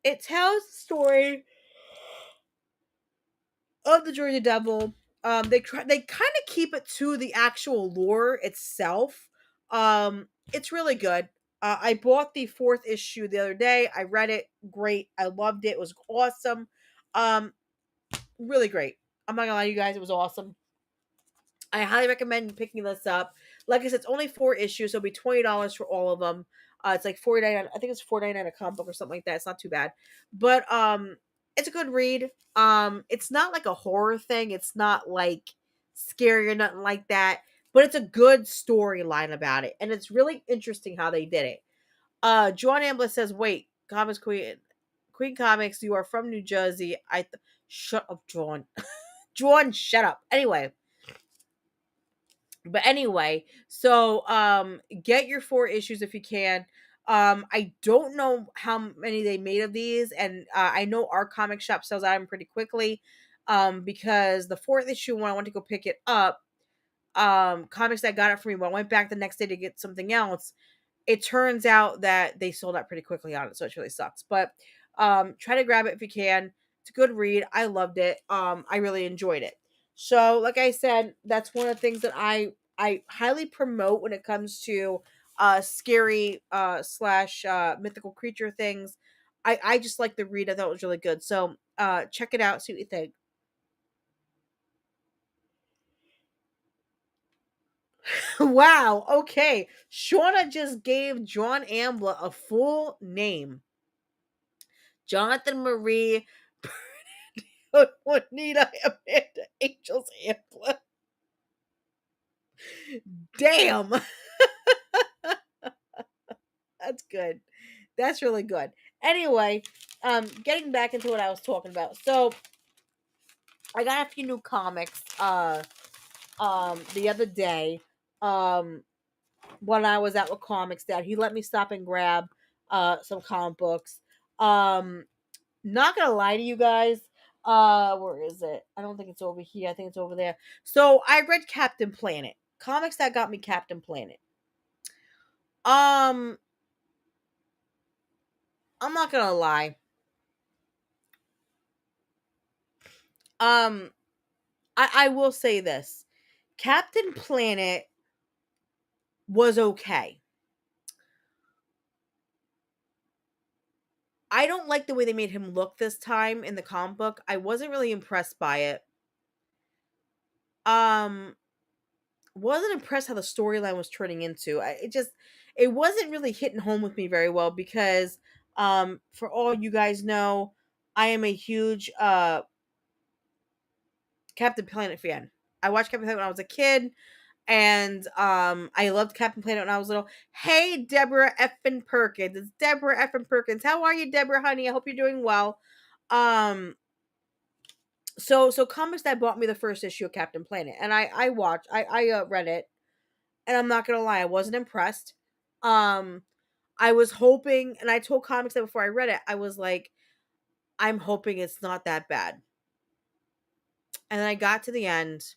it tells the story of the Jersey Devil. They kind of keep it to the actual lore itself. It's really good. I bought the 4th issue the other day. I read it. Great. I loved it. It was awesome. Um really great. I'm not gonna lie to you guys, it was awesome. I highly recommend picking this up. Like I said, it's only 4 issues, so it'll be $20 for all of them. It's like 49. I think it's 4.99 a comic book or something like that. It's not too bad, but it's a good read. It's not like a horror thing. It's not like scary or nothing like that. But it's a good storyline about it, and it's really interesting how they did it. John Ambler says, "Wait, Comics Queen, Queen Comics, you are from New Jersey." Shut up, John. John, shut up. Anyway, so get your 4 issues if you can. I don't know how many they made of these, and I know our comic shop sells out of them pretty quickly. Because the 4th issue, when I went to go pick it up, Comics that got it for me, when I went back the next day to get something else, it turns out that they sold out pretty quickly on it, so it really sucks. But try to grab it if you can. It's a good read. I loved it. I really enjoyed it. So, like I said, that's one of the things that I highly promote when it comes to scary slash mythical creature things. I just like the read. I thought it was really good. So check it out, see what you think. Wow, okay. Shauna just gave John Ambler a full name. Jonathan Marie. Juanita Amanda Angel's Amplin. Damn. That's good. That's really good. Anyway, getting back into what I was talking about. So I got a few new comics the other day. When I was out with Comics Dad, he let me stop and grab some comic books. Not gonna lie to you guys. Where is it? I don't think it's over here. I think it's over there. So I read Captain Planet. Comics that got me Captain Planet. I'm not gonna lie. Um, I will say this. Captain Planet was okay. I don't like the way they made him look this time in the comic book. I wasn't really impressed by it. Um, wasn't impressed how the storyline was turning into. It wasn't really hitting home with me very well because for all you guys know, I am a huge Captain Planet fan. I watched Captain Planet when I was a kid, and I loved Captain Planet when I was little. Hey, Deborah effin Perkins. It's Deborah effin Perkins. How are you, Deborah, honey? I hope you're doing well. So Comics that bought me the first issue of Captain Planet, and I watched. I read it, and I'm not gonna lie, I wasn't impressed. Um, I was hoping, and I told Comics that before I read it, I was like, I'm hoping it's not that bad. And then I got to the end,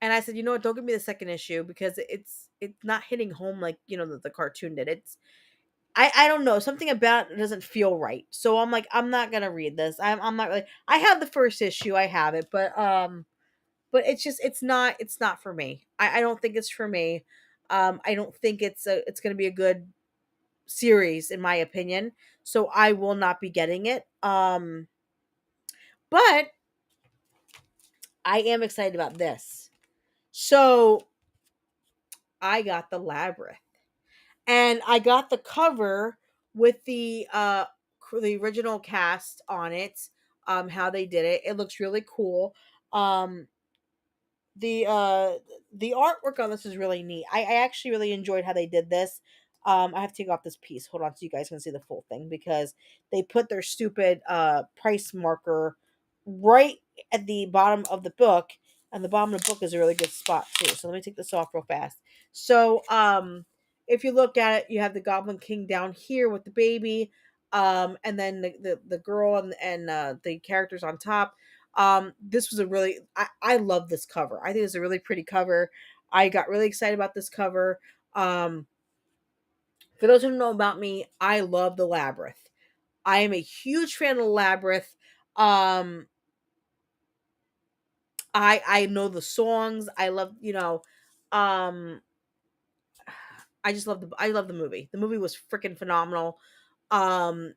and I said, you know what? Don't give me the second issue because it's not hitting home like the cartoon did. I don't know, something about it doesn't feel right. So I'm like, I'm not gonna read this. I'm not really. I have the first issue, I have it, but it's not for me. I don't think it's for me. I don't think it's gonna be a good series in my opinion. So I will not be getting it. But I am excited about this. So I got the Labyrinth. And I got the cover with the original cast on it. How they did it. It looks really cool. Um the uh the artwork on this is really neat. I actually really enjoyed how they did this. I have to take off this piece. Hold on so you guys can see the full thing because they put their stupid price marker right at the bottom of the book, and the bottom of the book is a really good spot too. So let me take this off real fast. So if you look at it, you have the Goblin King down here with the baby, and then the girl and the characters on top. This was a really I love this cover. I think it's a really pretty cover. I got really excited about this cover. For those who don't know about me, I love the Labyrinth. I am a huge fan of the Labyrinth. Um, I know the songs. I love um, I love the movie. The movie was freaking phenomenal. Um,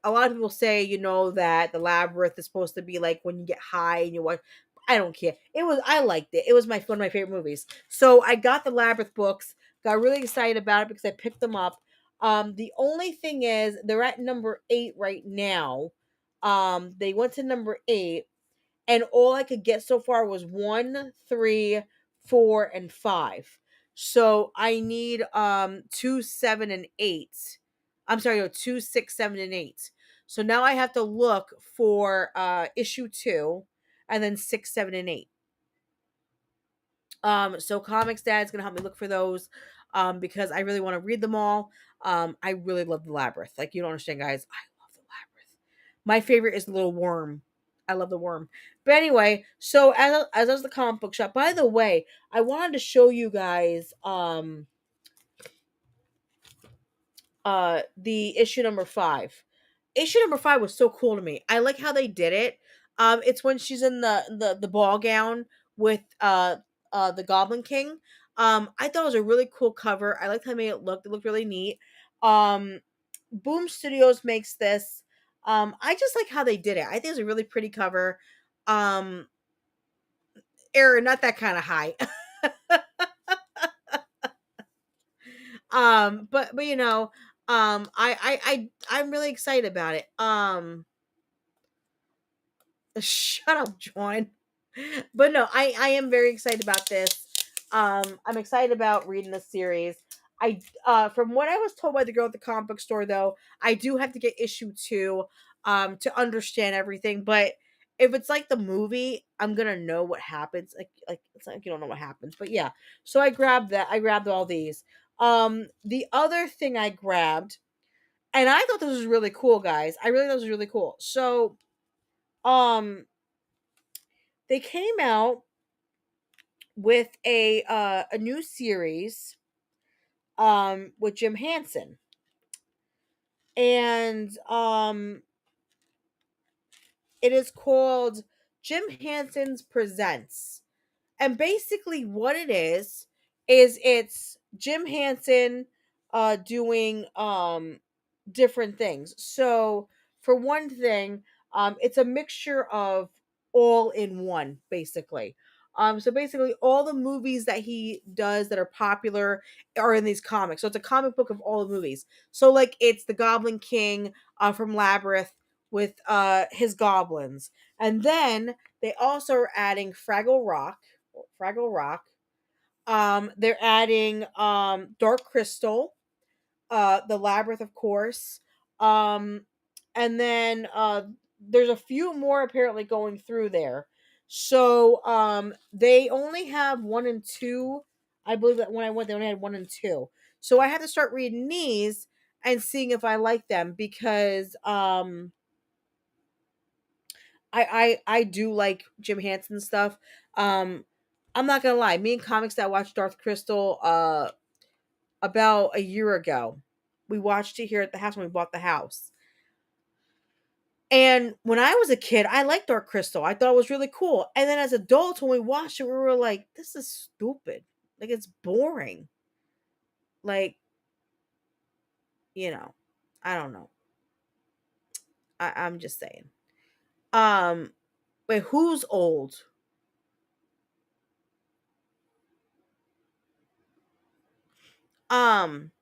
a lot of people say, that the Labyrinth is supposed to be like when you get high and you watch. I don't care. I liked it. It was one of my favorite movies. So I got the Labyrinth books. Got really excited about it because I picked them up. The only thing is they're at number 8 right now. They went to number 8, and all I could get so far was 1, 3, 4, and 5. So I need 2, 7, and 8. I'm sorry, no, 2, 6, 7, and 8. So now I have to look for issue 2 and then 6, 7, and 8. So Comics Dad's gonna help me look for those because I really want to read them all. I really love the Labyrinth. Like, you don't understand, guys. I love the Labyrinth. My favorite is the little worm. I love the worm. But anyway, so as I was the comic book shop. By the way, I wanted to show you guys the issue number 5. Issue number 5 was so cool to me. I like how they did it. It's when she's in the ball gown with the Goblin King. I thought it was a really cool cover. I liked how they made it look. It looked really neat. Boom Studios makes this. I just like how they did it. I think it's a really pretty cover. Error, not that kind of high. But I'm really excited about it. Shut up, John. But no, I am very excited about this. I'm excited about reading this series. I from what I was told by the girl at the comic book store, though, I do have to get issue 2 to understand everything. But if it's like the movie, I'm gonna know what happens. Like it's like you don't know what happens. But yeah, so I grabbed that. I grabbed all these. The other thing I grabbed, and I thought this was really cool, guys. I really thought this was really cool. So um they came out with a new series with Jim Henson. And it is called Jim Henson's Presents. And basically what it is it's Jim Henson doing different things. So for one thing, it's a mixture of all in one, basically. So basically all the movies that he does that are popular are in these comics. So it's a comic book of all the movies. So like it's the Goblin King from Labyrinth with his goblins. And then they also are adding Fraggle Rock. They're adding Dark Crystal, the Labyrinth, of course. Um, and then there's a few more apparently going through there. So they only have 1 and 2. I believe that when I went, they only had 1 and 2. So I had to start reading these and seeing if I like them because I do like Jim Henson stuff. Um, I'm not gonna lie, me and comics that watched Dark Crystal about a year ago. We watched it here at the house when we bought the house. And when I was a kid, I liked Dark Crystal. I thought it was really cool. And then as adults, when we watched it, we were like, this is stupid. Like it's boring. Like, you know, I don't know. I'm just saying. Um, wait, who's old? Um,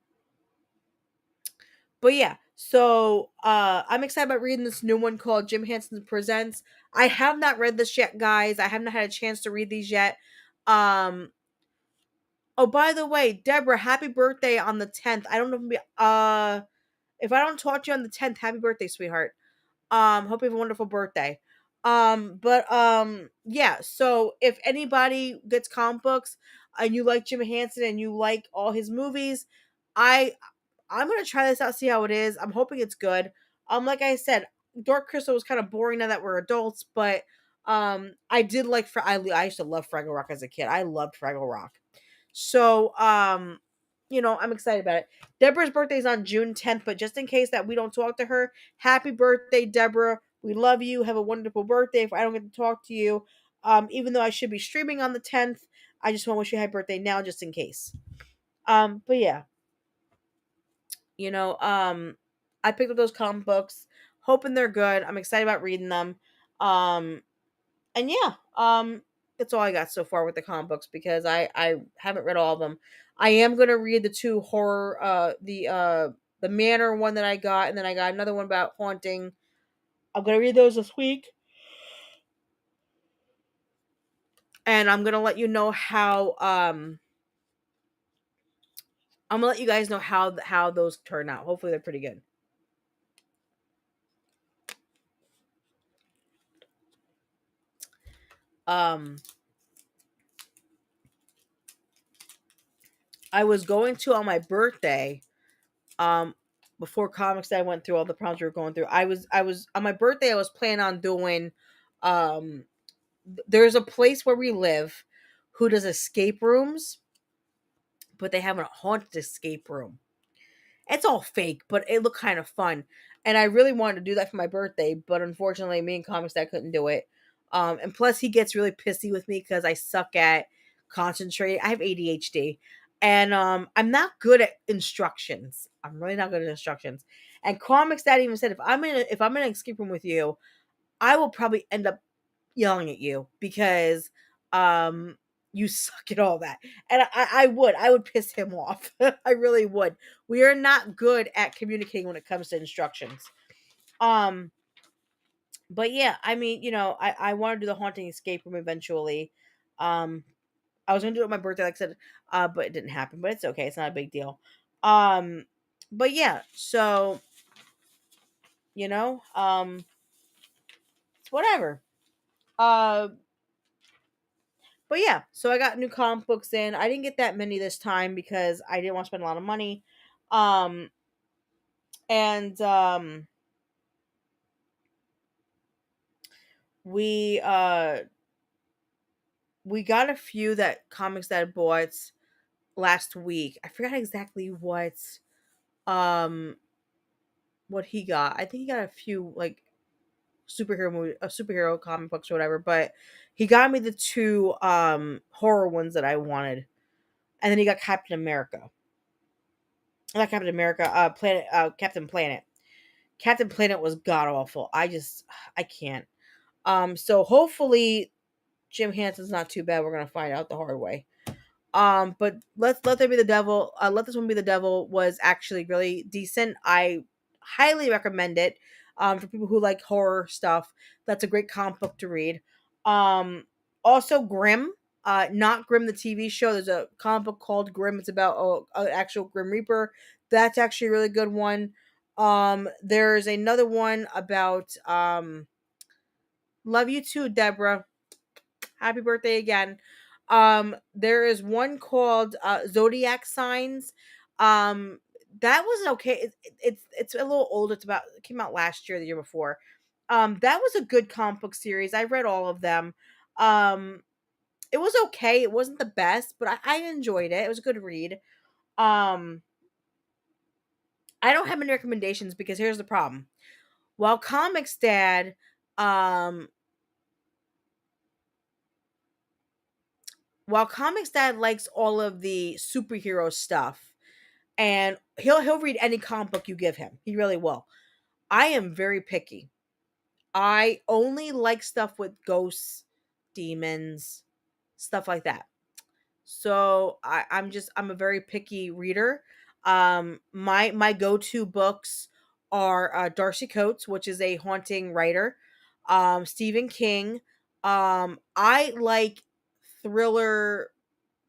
But yeah, so I'm excited about reading this new one called Jim Henson Presents. I have not read this yet, guys. I have not had a chance to read these yet. Um oh, by the way, Deborah, happy birthday on the 10th. I don't know if I don't talk to you on the 10th, happy birthday, sweetheart. Hope you have a wonderful birthday. But yeah, so if anybody gets comic books and you like Jim Henson and you like all his movies, I I'm gonna try this out, see how it is. I'm hoping it's good. Like I said, Dark Crystal was kind of boring now that we're adults, but I did like. I used to love Fraggle Rock as a kid. I loved Fraggle Rock. So I'm excited about it. Deborah's birthday is on June 10th, but just in case that we don't talk to her, happy birthday, Deborah. We love you. Have a wonderful birthday. If I don't get to talk to you, even though I should be streaming on the 10th, I just want to wish you a happy birthday now, just in case. But yeah, you know, I picked up those comic books, hoping they're good. I'm excited about reading them. Um, and yeah, that's all I got so far with the comic books because I haven't read all of them. I am gonna read the two horror, the Manor one that I got, and then I got another one about haunting. I'm gonna read those this week, and I'm gonna let you know how I'm gonna let you guys know how those turn out. Hopefully, they're pretty good. Um, I was going to on my birthday. Um, Before comics, I went through all the problems we were going through. I was on my birthday. I was planning on doing. There's a place where we live, who does escape rooms, but they have a haunted escape room. It's all fake, but it looked kind of fun. And I really wanted to do that for my birthday, but unfortunately, me and Comics Dad couldn't do it. And plus, he gets really pissy with me because I suck at concentrating. I have ADHD, and I'm not good at instructions. I'm really not good at instructions. And Comics Dad even said, if I'm in an escape room with you, I will probably end up yelling at you because um you suck at all that. And I would piss him off. I really would. We are not good at communicating when it comes to instructions. um But yeah, I mean, I want to do the haunting escape room eventually. Um, I was gonna do it on my birthday, like I said, but it didn't happen. But it's okay; it's not a big deal. Um, but yeah, so you know, um, it's whatever. Uh, but yeah, so I got new comic books in. I didn't get that many this time because I didn't want to spend a lot of money. Um, and we we got a few that comics that I bought last week. I forgot exactly um what he got. I think he got a few like superhero comic books or whatever, but he got me the two horror ones that I wanted. And then he got Captain America. Not Captain America, Captain Planet. Captain Planet was god awful. I can't. So hopefully Jim Hanson's not too bad. We're gonna find out the hard way. But let there be the devil. Let this one be the devil was actually really decent. I highly recommend it. For people who like horror stuff, that's a great comic book to read. Um, Also Grimm. Not Grimm the TV show. There's a comic book called Grimm. It's about an actual Grim Reaper. That's actually a really good one. There's another one about love you too, Deborah. Happy birthday again. There is one called Zodiac Signs. Um, that was okay. It's a little old. It came out last year, the year before. That was a good comic book series. I read all of them. Um, it was okay. It wasn't the best, but I enjoyed it. It was a good read. Um, I don't have any recommendations because here's the problem. While Comics Dad, um, while Comics Dad likes all of the superhero stuff, and he'll read any comic book you give him. He really will. I am very picky. I only like stuff with ghosts, demons, stuff like that. So I'm a very picky reader. My go-to books are Darcy Coates, which is a haunting writer, Stephen King. I like thriller,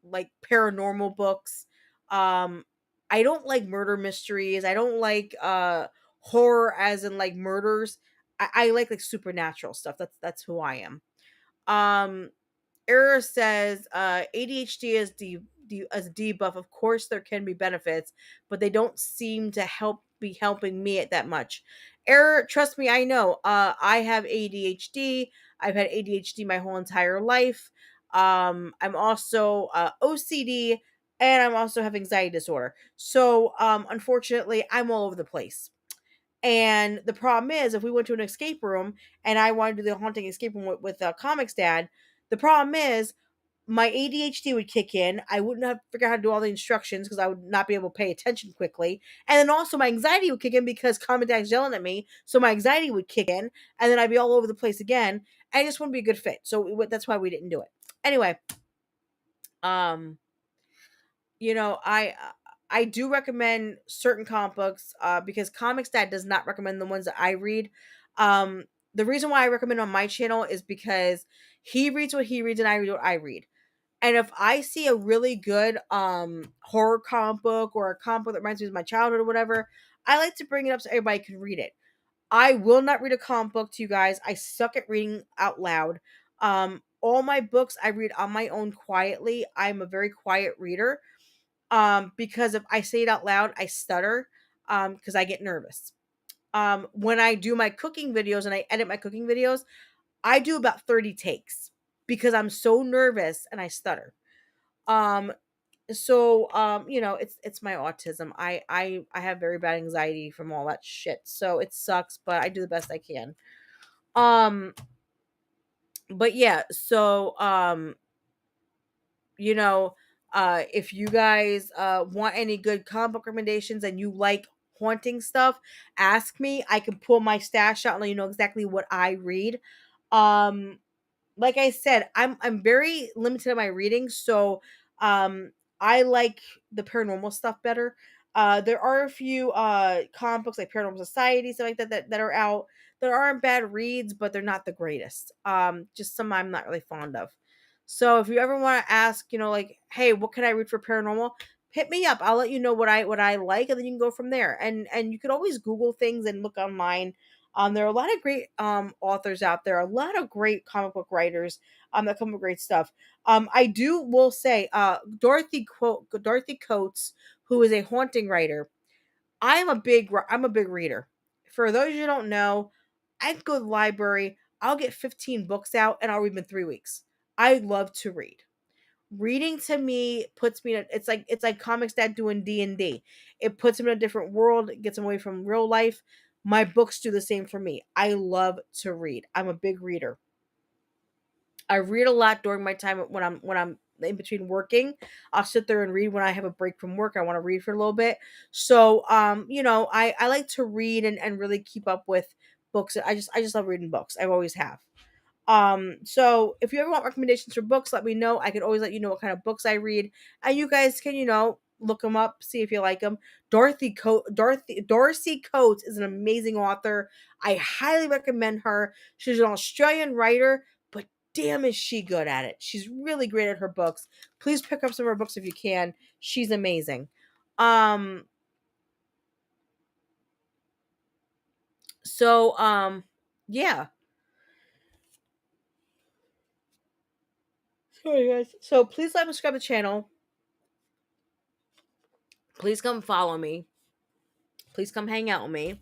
like paranormal books. Um I don't like murder mysteries. I don't like horror as in like murders. I like supernatural stuff. That's who I am. Um Error says ADHD is as debuff. Of course, there can be benefits, but they don't seem to be helping me at that much. Error, trust me, I know. I have ADHD. I've had ADHD my whole entire life. I'm also OCD, and I'm also have anxiety disorder. So, unfortunately, I'm all over the place. And the problem is, if we went to an escape room and I wanted to do the haunting escape room with Comics Dad, the problem is my ADHD would kick in. I wouldn't have figured out how to do all the instructions because I would not be able to pay attention quickly. And then also my anxiety would kick in because Comic Dad's yelling at me. So my anxiety would kick in and then I'd be all over the place again. And it just wouldn't be a good fit. So that's why we didn't do it. Anyway, um, I do recommend certain comic books because Comics Dad does not recommend the ones that I read. Um, the reason why I recommend on my channel is because he reads what he reads and I read what I read. And if I see a really good horror comic book or a comic book that reminds me of my childhood or whatever, I like to bring it up so everybody can read it. I will not read a comic book to you guys. I suck at reading out loud. All my books I read on my own quietly. I'm a very quiet reader. Because if I say it out loud, I stutter. Because I get nervous. When I do my cooking videos and I edit my cooking videos, I do about 30 takes because I'm so nervous and I stutter. Um, it's my autism. I have very bad anxiety from all that shit. So it sucks, but I do the best I can. Um, but yeah, so you know, if you guys want any good comic book recommendations and you like haunting stuff, ask me. I can pull my stash out and let you know exactly what I read. Um, like I said, I'm very limited in my reading, so um I like the paranormal stuff better. There are a few comic books like Paranormal Society, stuff like that are out that aren't bad reads, but they're not the greatest. Just some I'm not really fond of. So if you ever want to ask, like, hey, what can I read for paranormal? Hit me up. I'll let you know what I like, and then you can go from there. And you could always Google things and look online. There are a lot of great authors out there, a lot of great comic book writers that come with great stuff. I do will say Dorothy Coates, who is a haunting writer. I'm a big reader. For those you don't know, I go to the library, I'll get 15 books out and I'll read them in 3 weeks. I love to read. Reading to me puts me in it's like comics that doing D&D. It puts them in a different world, it gets them away from real life. My books do the same for me. I love to read. I'm a big reader. I read a lot during my time when I'm in between working. I'll sit there and read when I have a break from work. I want to read for a little bit. So I like to read and really keep up with books. I just love reading books. I always have. So if you ever want recommendations for books, let me know. I can always let you know what kind of books I read, and you guys can, look them up, see if you like them. Dorothy Coates is an amazing author. I highly recommend her. She's an Australian writer, but damn is she good at it. She's really great at her books. Please pick up some of her books if you can. She's amazing. Um, yeah. Sorry guys. So please like and subscribe to the channel. Please come follow me. Please come hang out with me.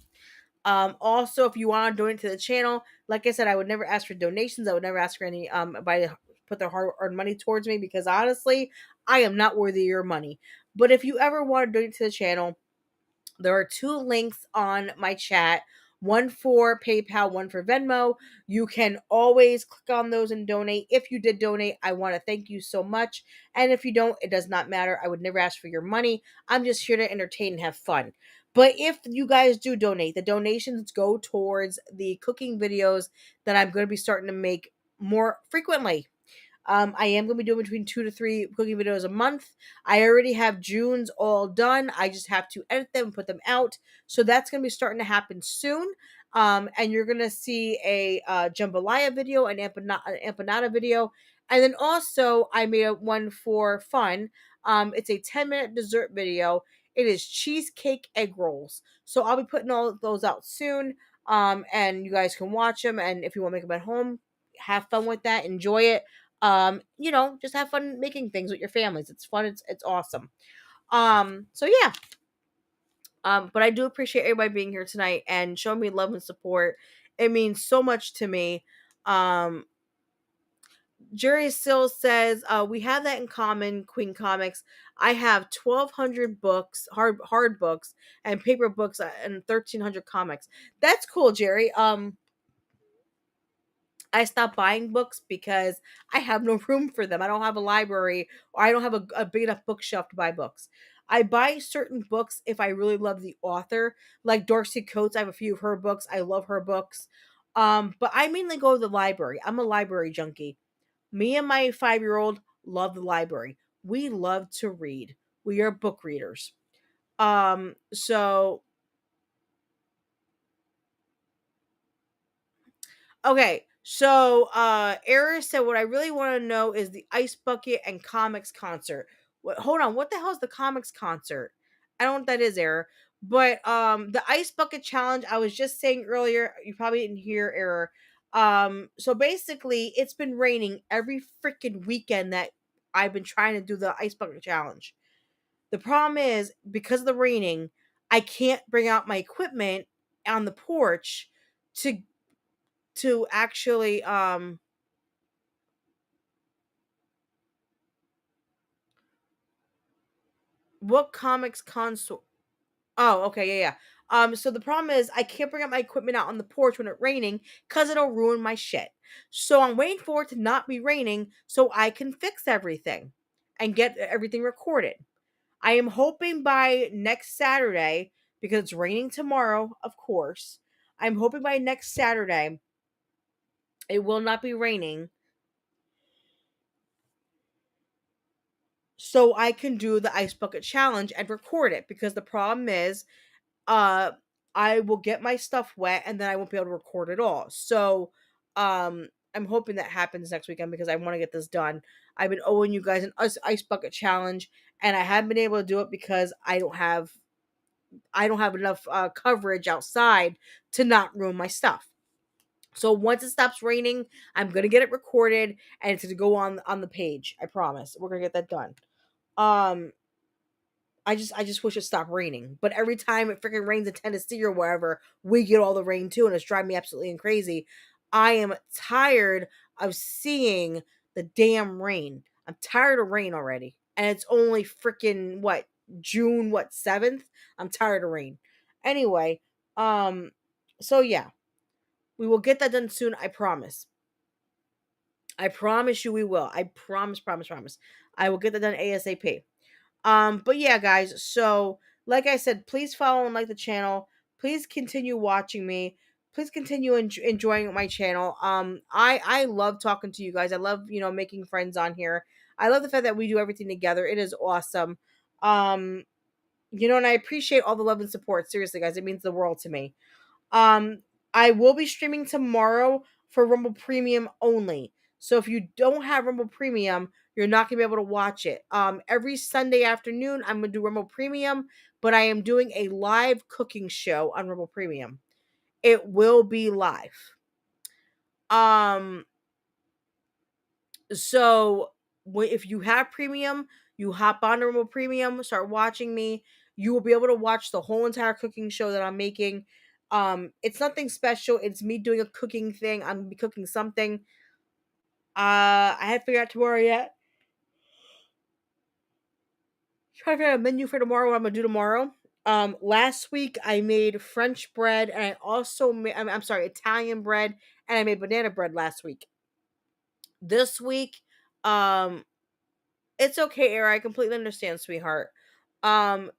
Also, if you want to donate to the channel, like I said, I would never ask for donations. I would never ask for any by put their hard-earned money towards me, because honestly, I am not worthy of your money. But if you ever want to donate to the channel, there are two links on my chat. One for PayPal, one for Venmo. You can always click on those and donate. If you did donate, I want to thank you so much. And if you don't, it does not matter. I would never ask for your money. I'm just here to entertain and have fun. But if you guys do donate, the donations go towards the cooking videos that I'm going to be starting to make more frequently. I am going to be doing between 2 to 3 cooking videos a month. I already have June's all done. I just have to edit them and put them out. So that's going to be starting to happen soon. And you're going to see a jambalaya video, an empanada video. And then also, I made one for fun. It's a 10-minute dessert video. It is cheesecake egg rolls. So I'll be putting all of those out soon. And you guys can watch them. And if you want to make them at home, have fun with that. Enjoy it. Just have fun making things with your families. It's fun. It's awesome. So yeah. But I do appreciate everybody being here tonight and showing me love and support. It means so much to me. Um, Jerry still says, we have that in common, Queen Comics. I have 1,200 books, hard books, and paper books, and 1,300 comics. That's cool, Jerry. I stopped buying books because I have no room for them. I don't have a library, or I don't have a big enough bookshelf to buy books. I buy certain books if I really love the author, like Dorothy Coates. I have a few of her books. I love her books. But I mainly go to the library. I'm a library junkie. Me and my 5-year-old love the library. We love to read. We are book readers. So Okay, so Eris said, "What I really want to know is the Ice Bucket and Comics concert." Hold on, what the hell is the Comics concert? I don't know what that is, Error. But the Ice Bucket challenge, I was just saying earlier, you probably didn't hear, Error. So basically, it's been raining every freaking weekend that I've been trying to do the Ice Bucket challenge. The problem is, because of the raining, I can't bring out my equipment on the porch to actually what comics console. Oh, okay, yeah, yeah. So the problem is I can't bring up my equipment out on the porch when it's raining because it'll ruin my shit. So I'm waiting for it to not be raining so I can fix everything and get everything recorded. I am hoping by next Saturday, because it's raining tomorrow, of course. I'm hoping by next Saturday it will not be raining, so I can do the ice bucket challenge and record it, because the problem is uh I will get my stuff wet and then I won't be able to record it all. So I'm hoping that happens next weekend, because I want to get this done. I've been owing you guys an ice bucket challenge, and I haven't been able to do it because I don't have enough coverage outside to not ruin my stuff. So once it stops raining, I'm gonna get it recorded and it's gonna go on the page. I promise. We're gonna get that done. Um, I just wish it stopped raining. But every time it freaking rains in Tennessee or wherever, we get all the rain too, and it's driving me absolutely crazy. I am tired of seeing the damn rain. I'm tired of rain already. And it's only freaking what, June 7th? I'm tired of rain. Anyway, um so yeah, we will get that done soon, I promise. I promise you we will. I promise, promise, promise. I will get that done ASAP. But yeah, guys, so like I said, please follow and like the channel. Please continue watching me. Please continue enjoying my channel. I love talking to you guys. I love, making friends on here. I love the fact that we do everything together. It is awesome. Um, and I appreciate all the love and support. Seriously, guys, it means the world to me. Um, I will be streaming tomorrow for Rumble Premium only. So if you don't have Rumble Premium, you're not gonna be able to watch it. Every Sunday afternoon, I'm gonna do Rumble Premium, but I am doing a live cooking show on Rumble Premium. It will be live. Um, so if you have premium, you hop on Rumble Premium, start watching me. You will be able to watch the whole entire cooking show that I'm making. It's nothing special. It's me doing a cooking thing. I'm gonna be cooking something. I haven't figured out tomorrow yet. Trying to figure out a menu for tomorrow. What I'm gonna do tomorrow. Last week I made French bread, and I also made, I'm sorry, Italian bread, and I made banana bread last week. This week, um, it's okay, Era. I completely understand, sweetheart.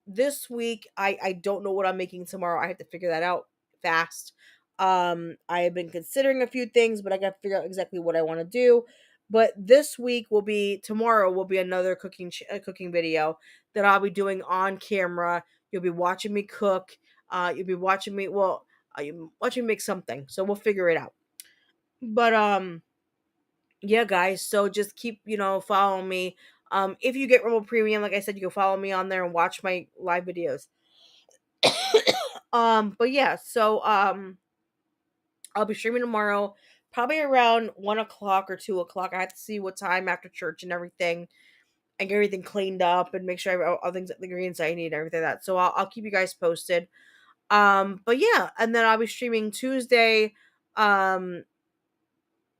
This week I don't know what I'm making tomorrow. I have to figure that out fast. I have been considering a few things, but I got to figure out exactly what I want to do. But this week tomorrow will be another cooking video that I'll be doing on camera. You'll be watching me cook. You'll be watching me. Well, you watching me make something. So we'll figure it out. But yeah, guys, so just keep, following me. If you get Rumble Premium, like I said, you can follow me on there and watch my live videos. But yeah, so I'll be streaming tomorrow, probably around 1 o'clock or 2 o'clock. I have to see what time after church and everything, and get everything cleaned up and make sure I have all things, the ingredients I need and everything like that. So I'll keep you guys posted. But yeah, and then I'll be streaming um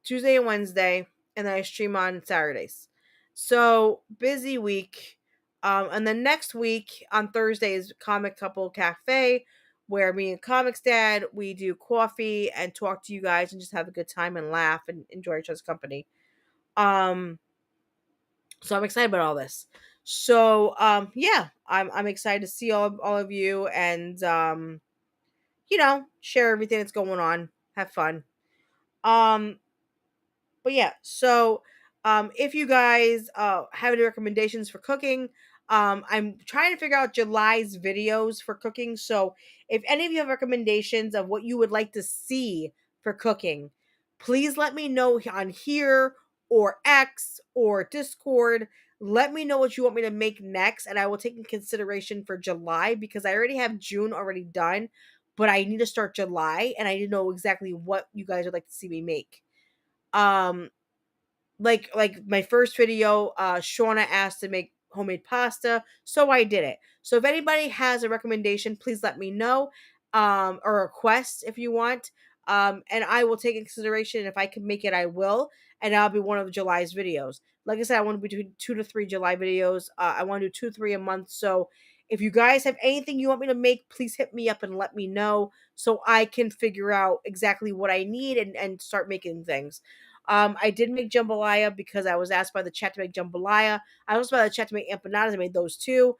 Tuesday and Wednesday, and then I stream on Saturdays. So busy week. And then next week on Thursday is Comic Couple Cafe, where me and Comics Dad, we do coffee and talk to you guys and just have a good time and laugh and enjoy each other's company. So I'm excited about all this. So yeah, I'm excited to see all of you, and share everything that's going on. Have fun. Um but yeah, so if you guys have any recommendations for cooking, I'm trying to figure out July's videos for cooking. So if any of you have recommendations of what you would like to see for cooking, please let me know on here or X or Discord. Let me know what you want me to make next, and I will take in consideration for July, because I already have June already done, but I need to start July, and I need to know exactly what you guys would like to see me make. Um, like my first video, Shauna asked to make homemade pasta, so I did it. So if anybody has a recommendation, please let me know, or a request if you want, and I will take in consideration. If I can make it, I will, and I'll be one of July's videos. Like I said, I want to be doing 2 to 3 July videos. I want to do 2, 3 a month. So if you guys have anything you want me to make, please hit me up and let me know, so I can figure out exactly what I need and start making things. I did make jambalaya because I was asked by the chat to make jambalaya. I was asked by the chat to make empanadas. I made those too.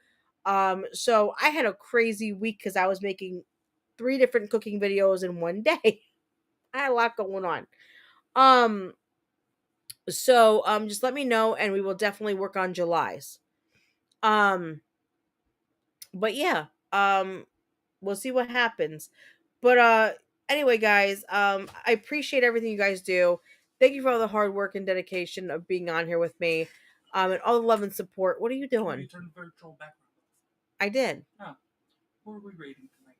So I had a crazy week because I was making 3 different cooking videos in one day. I had a lot going on. So just let me know, and we will definitely work on July's. But yeah, we'll see what happens. But anyway, guys, I appreciate everything you guys do. Thank you for all the hard work and dedication of being on here with me. And all the love and support. What are you doing? You turned the virtual background off. I did. Oh. What are we rating tonight?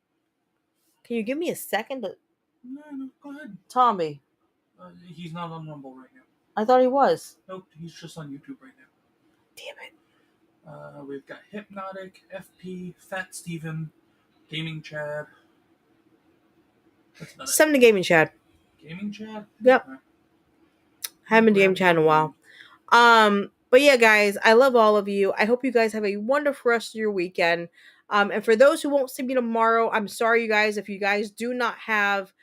Can you give me a second to No, go ahead. Tommy? He's not on Rumble right now. I thought he was. Nope, he's just on YouTube right now. Damn it. We've got Hypnotic, FP, Fat Steven, Gaming Chad. That's about it. 7 to Gaming Chad. Gaming Chad? Yep. Right. Haven't been Gaming Chad in a while. But yeah, guys, I love all of you. I hope you guys have a wonderful rest of your weekend. And for those who won't see me tomorrow, I'm sorry, you guys, if you guys do not have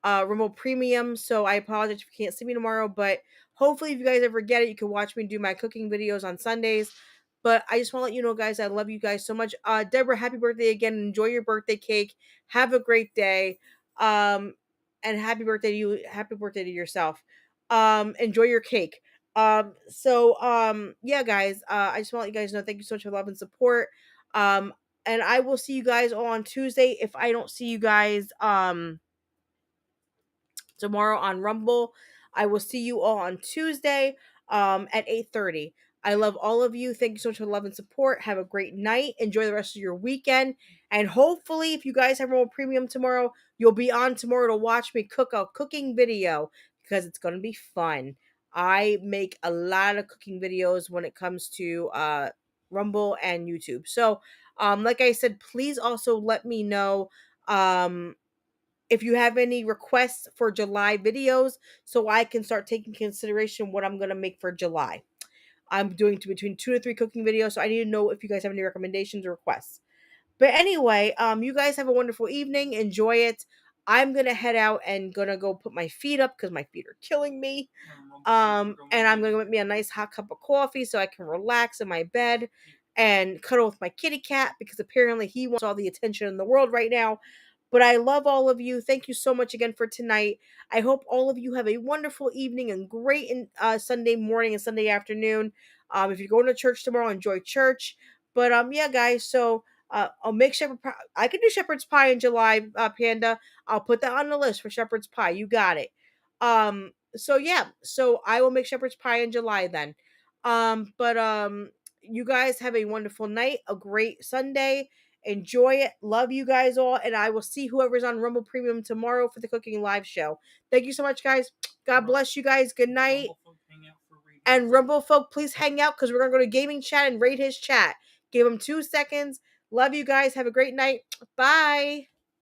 remote premium, so I apologize if you can't see me tomorrow, but hopefully if you guys ever get it, you can watch me do my cooking videos on Sundays. But I just want to let you know, guys, I love you guys so much. Deborah, happy birthday again. Enjoy your birthday cake. Have a great day. And happy birthday to you. Happy birthday to yourself. Enjoy your cake. Yeah, guys, I just want to let you guys know, thank you so much for love and support. And I will see you guys all on Tuesday. If I don't see you guys, tomorrow on Rumble, I will see you all on Tuesday at 8:30. I love all of you. Thank you so much for love and support. Have a great night. Enjoy the rest of your weekend. And hopefully, if you guys have Rumble Premium tomorrow, you'll be on tomorrow to watch me cook a cooking video because it's going to be fun. I make a lot of cooking videos when it comes to Rumble and YouTube. So, like I said, please also let me know if you have any requests for July videos so I can start taking consideration what I'm going to make for July. I'm doing between 2 to 3 cooking videos, so I need to know if you guys have any recommendations or requests. But anyway, you guys have a wonderful evening. Enjoy it. I'm going to head out and going to go put my feet up because my feet are killing me. And I'm going to get me a nice hot cup of coffee so I can relax in my bed and cuddle with my kitty cat because apparently he wants all the attention in the world right now. But I love all of you. Thank you so much again for tonight. I hope all of you have a wonderful evening and great Sunday morning and Sunday afternoon. If you're going to church tomorrow, enjoy church. But yeah, guys. So I'll make shepherd pie. I can do shepherd's pie in July, Panda. I'll put that on the list for shepherd's pie. You got it. So yeah. So I will make shepherd's pie in July then. But you guys have a wonderful night, a great Sunday. Enjoy it. Love you guys all. And I will see whoever's on Rumble Premium tomorrow for the cooking live show. Thank you so much, guys. God bless you guys. Good night. And Rumble folk, please hang out because we're going to go to gaming chat and rate his chat. Give him 2 seconds. Love you guys. Have a great night. Bye.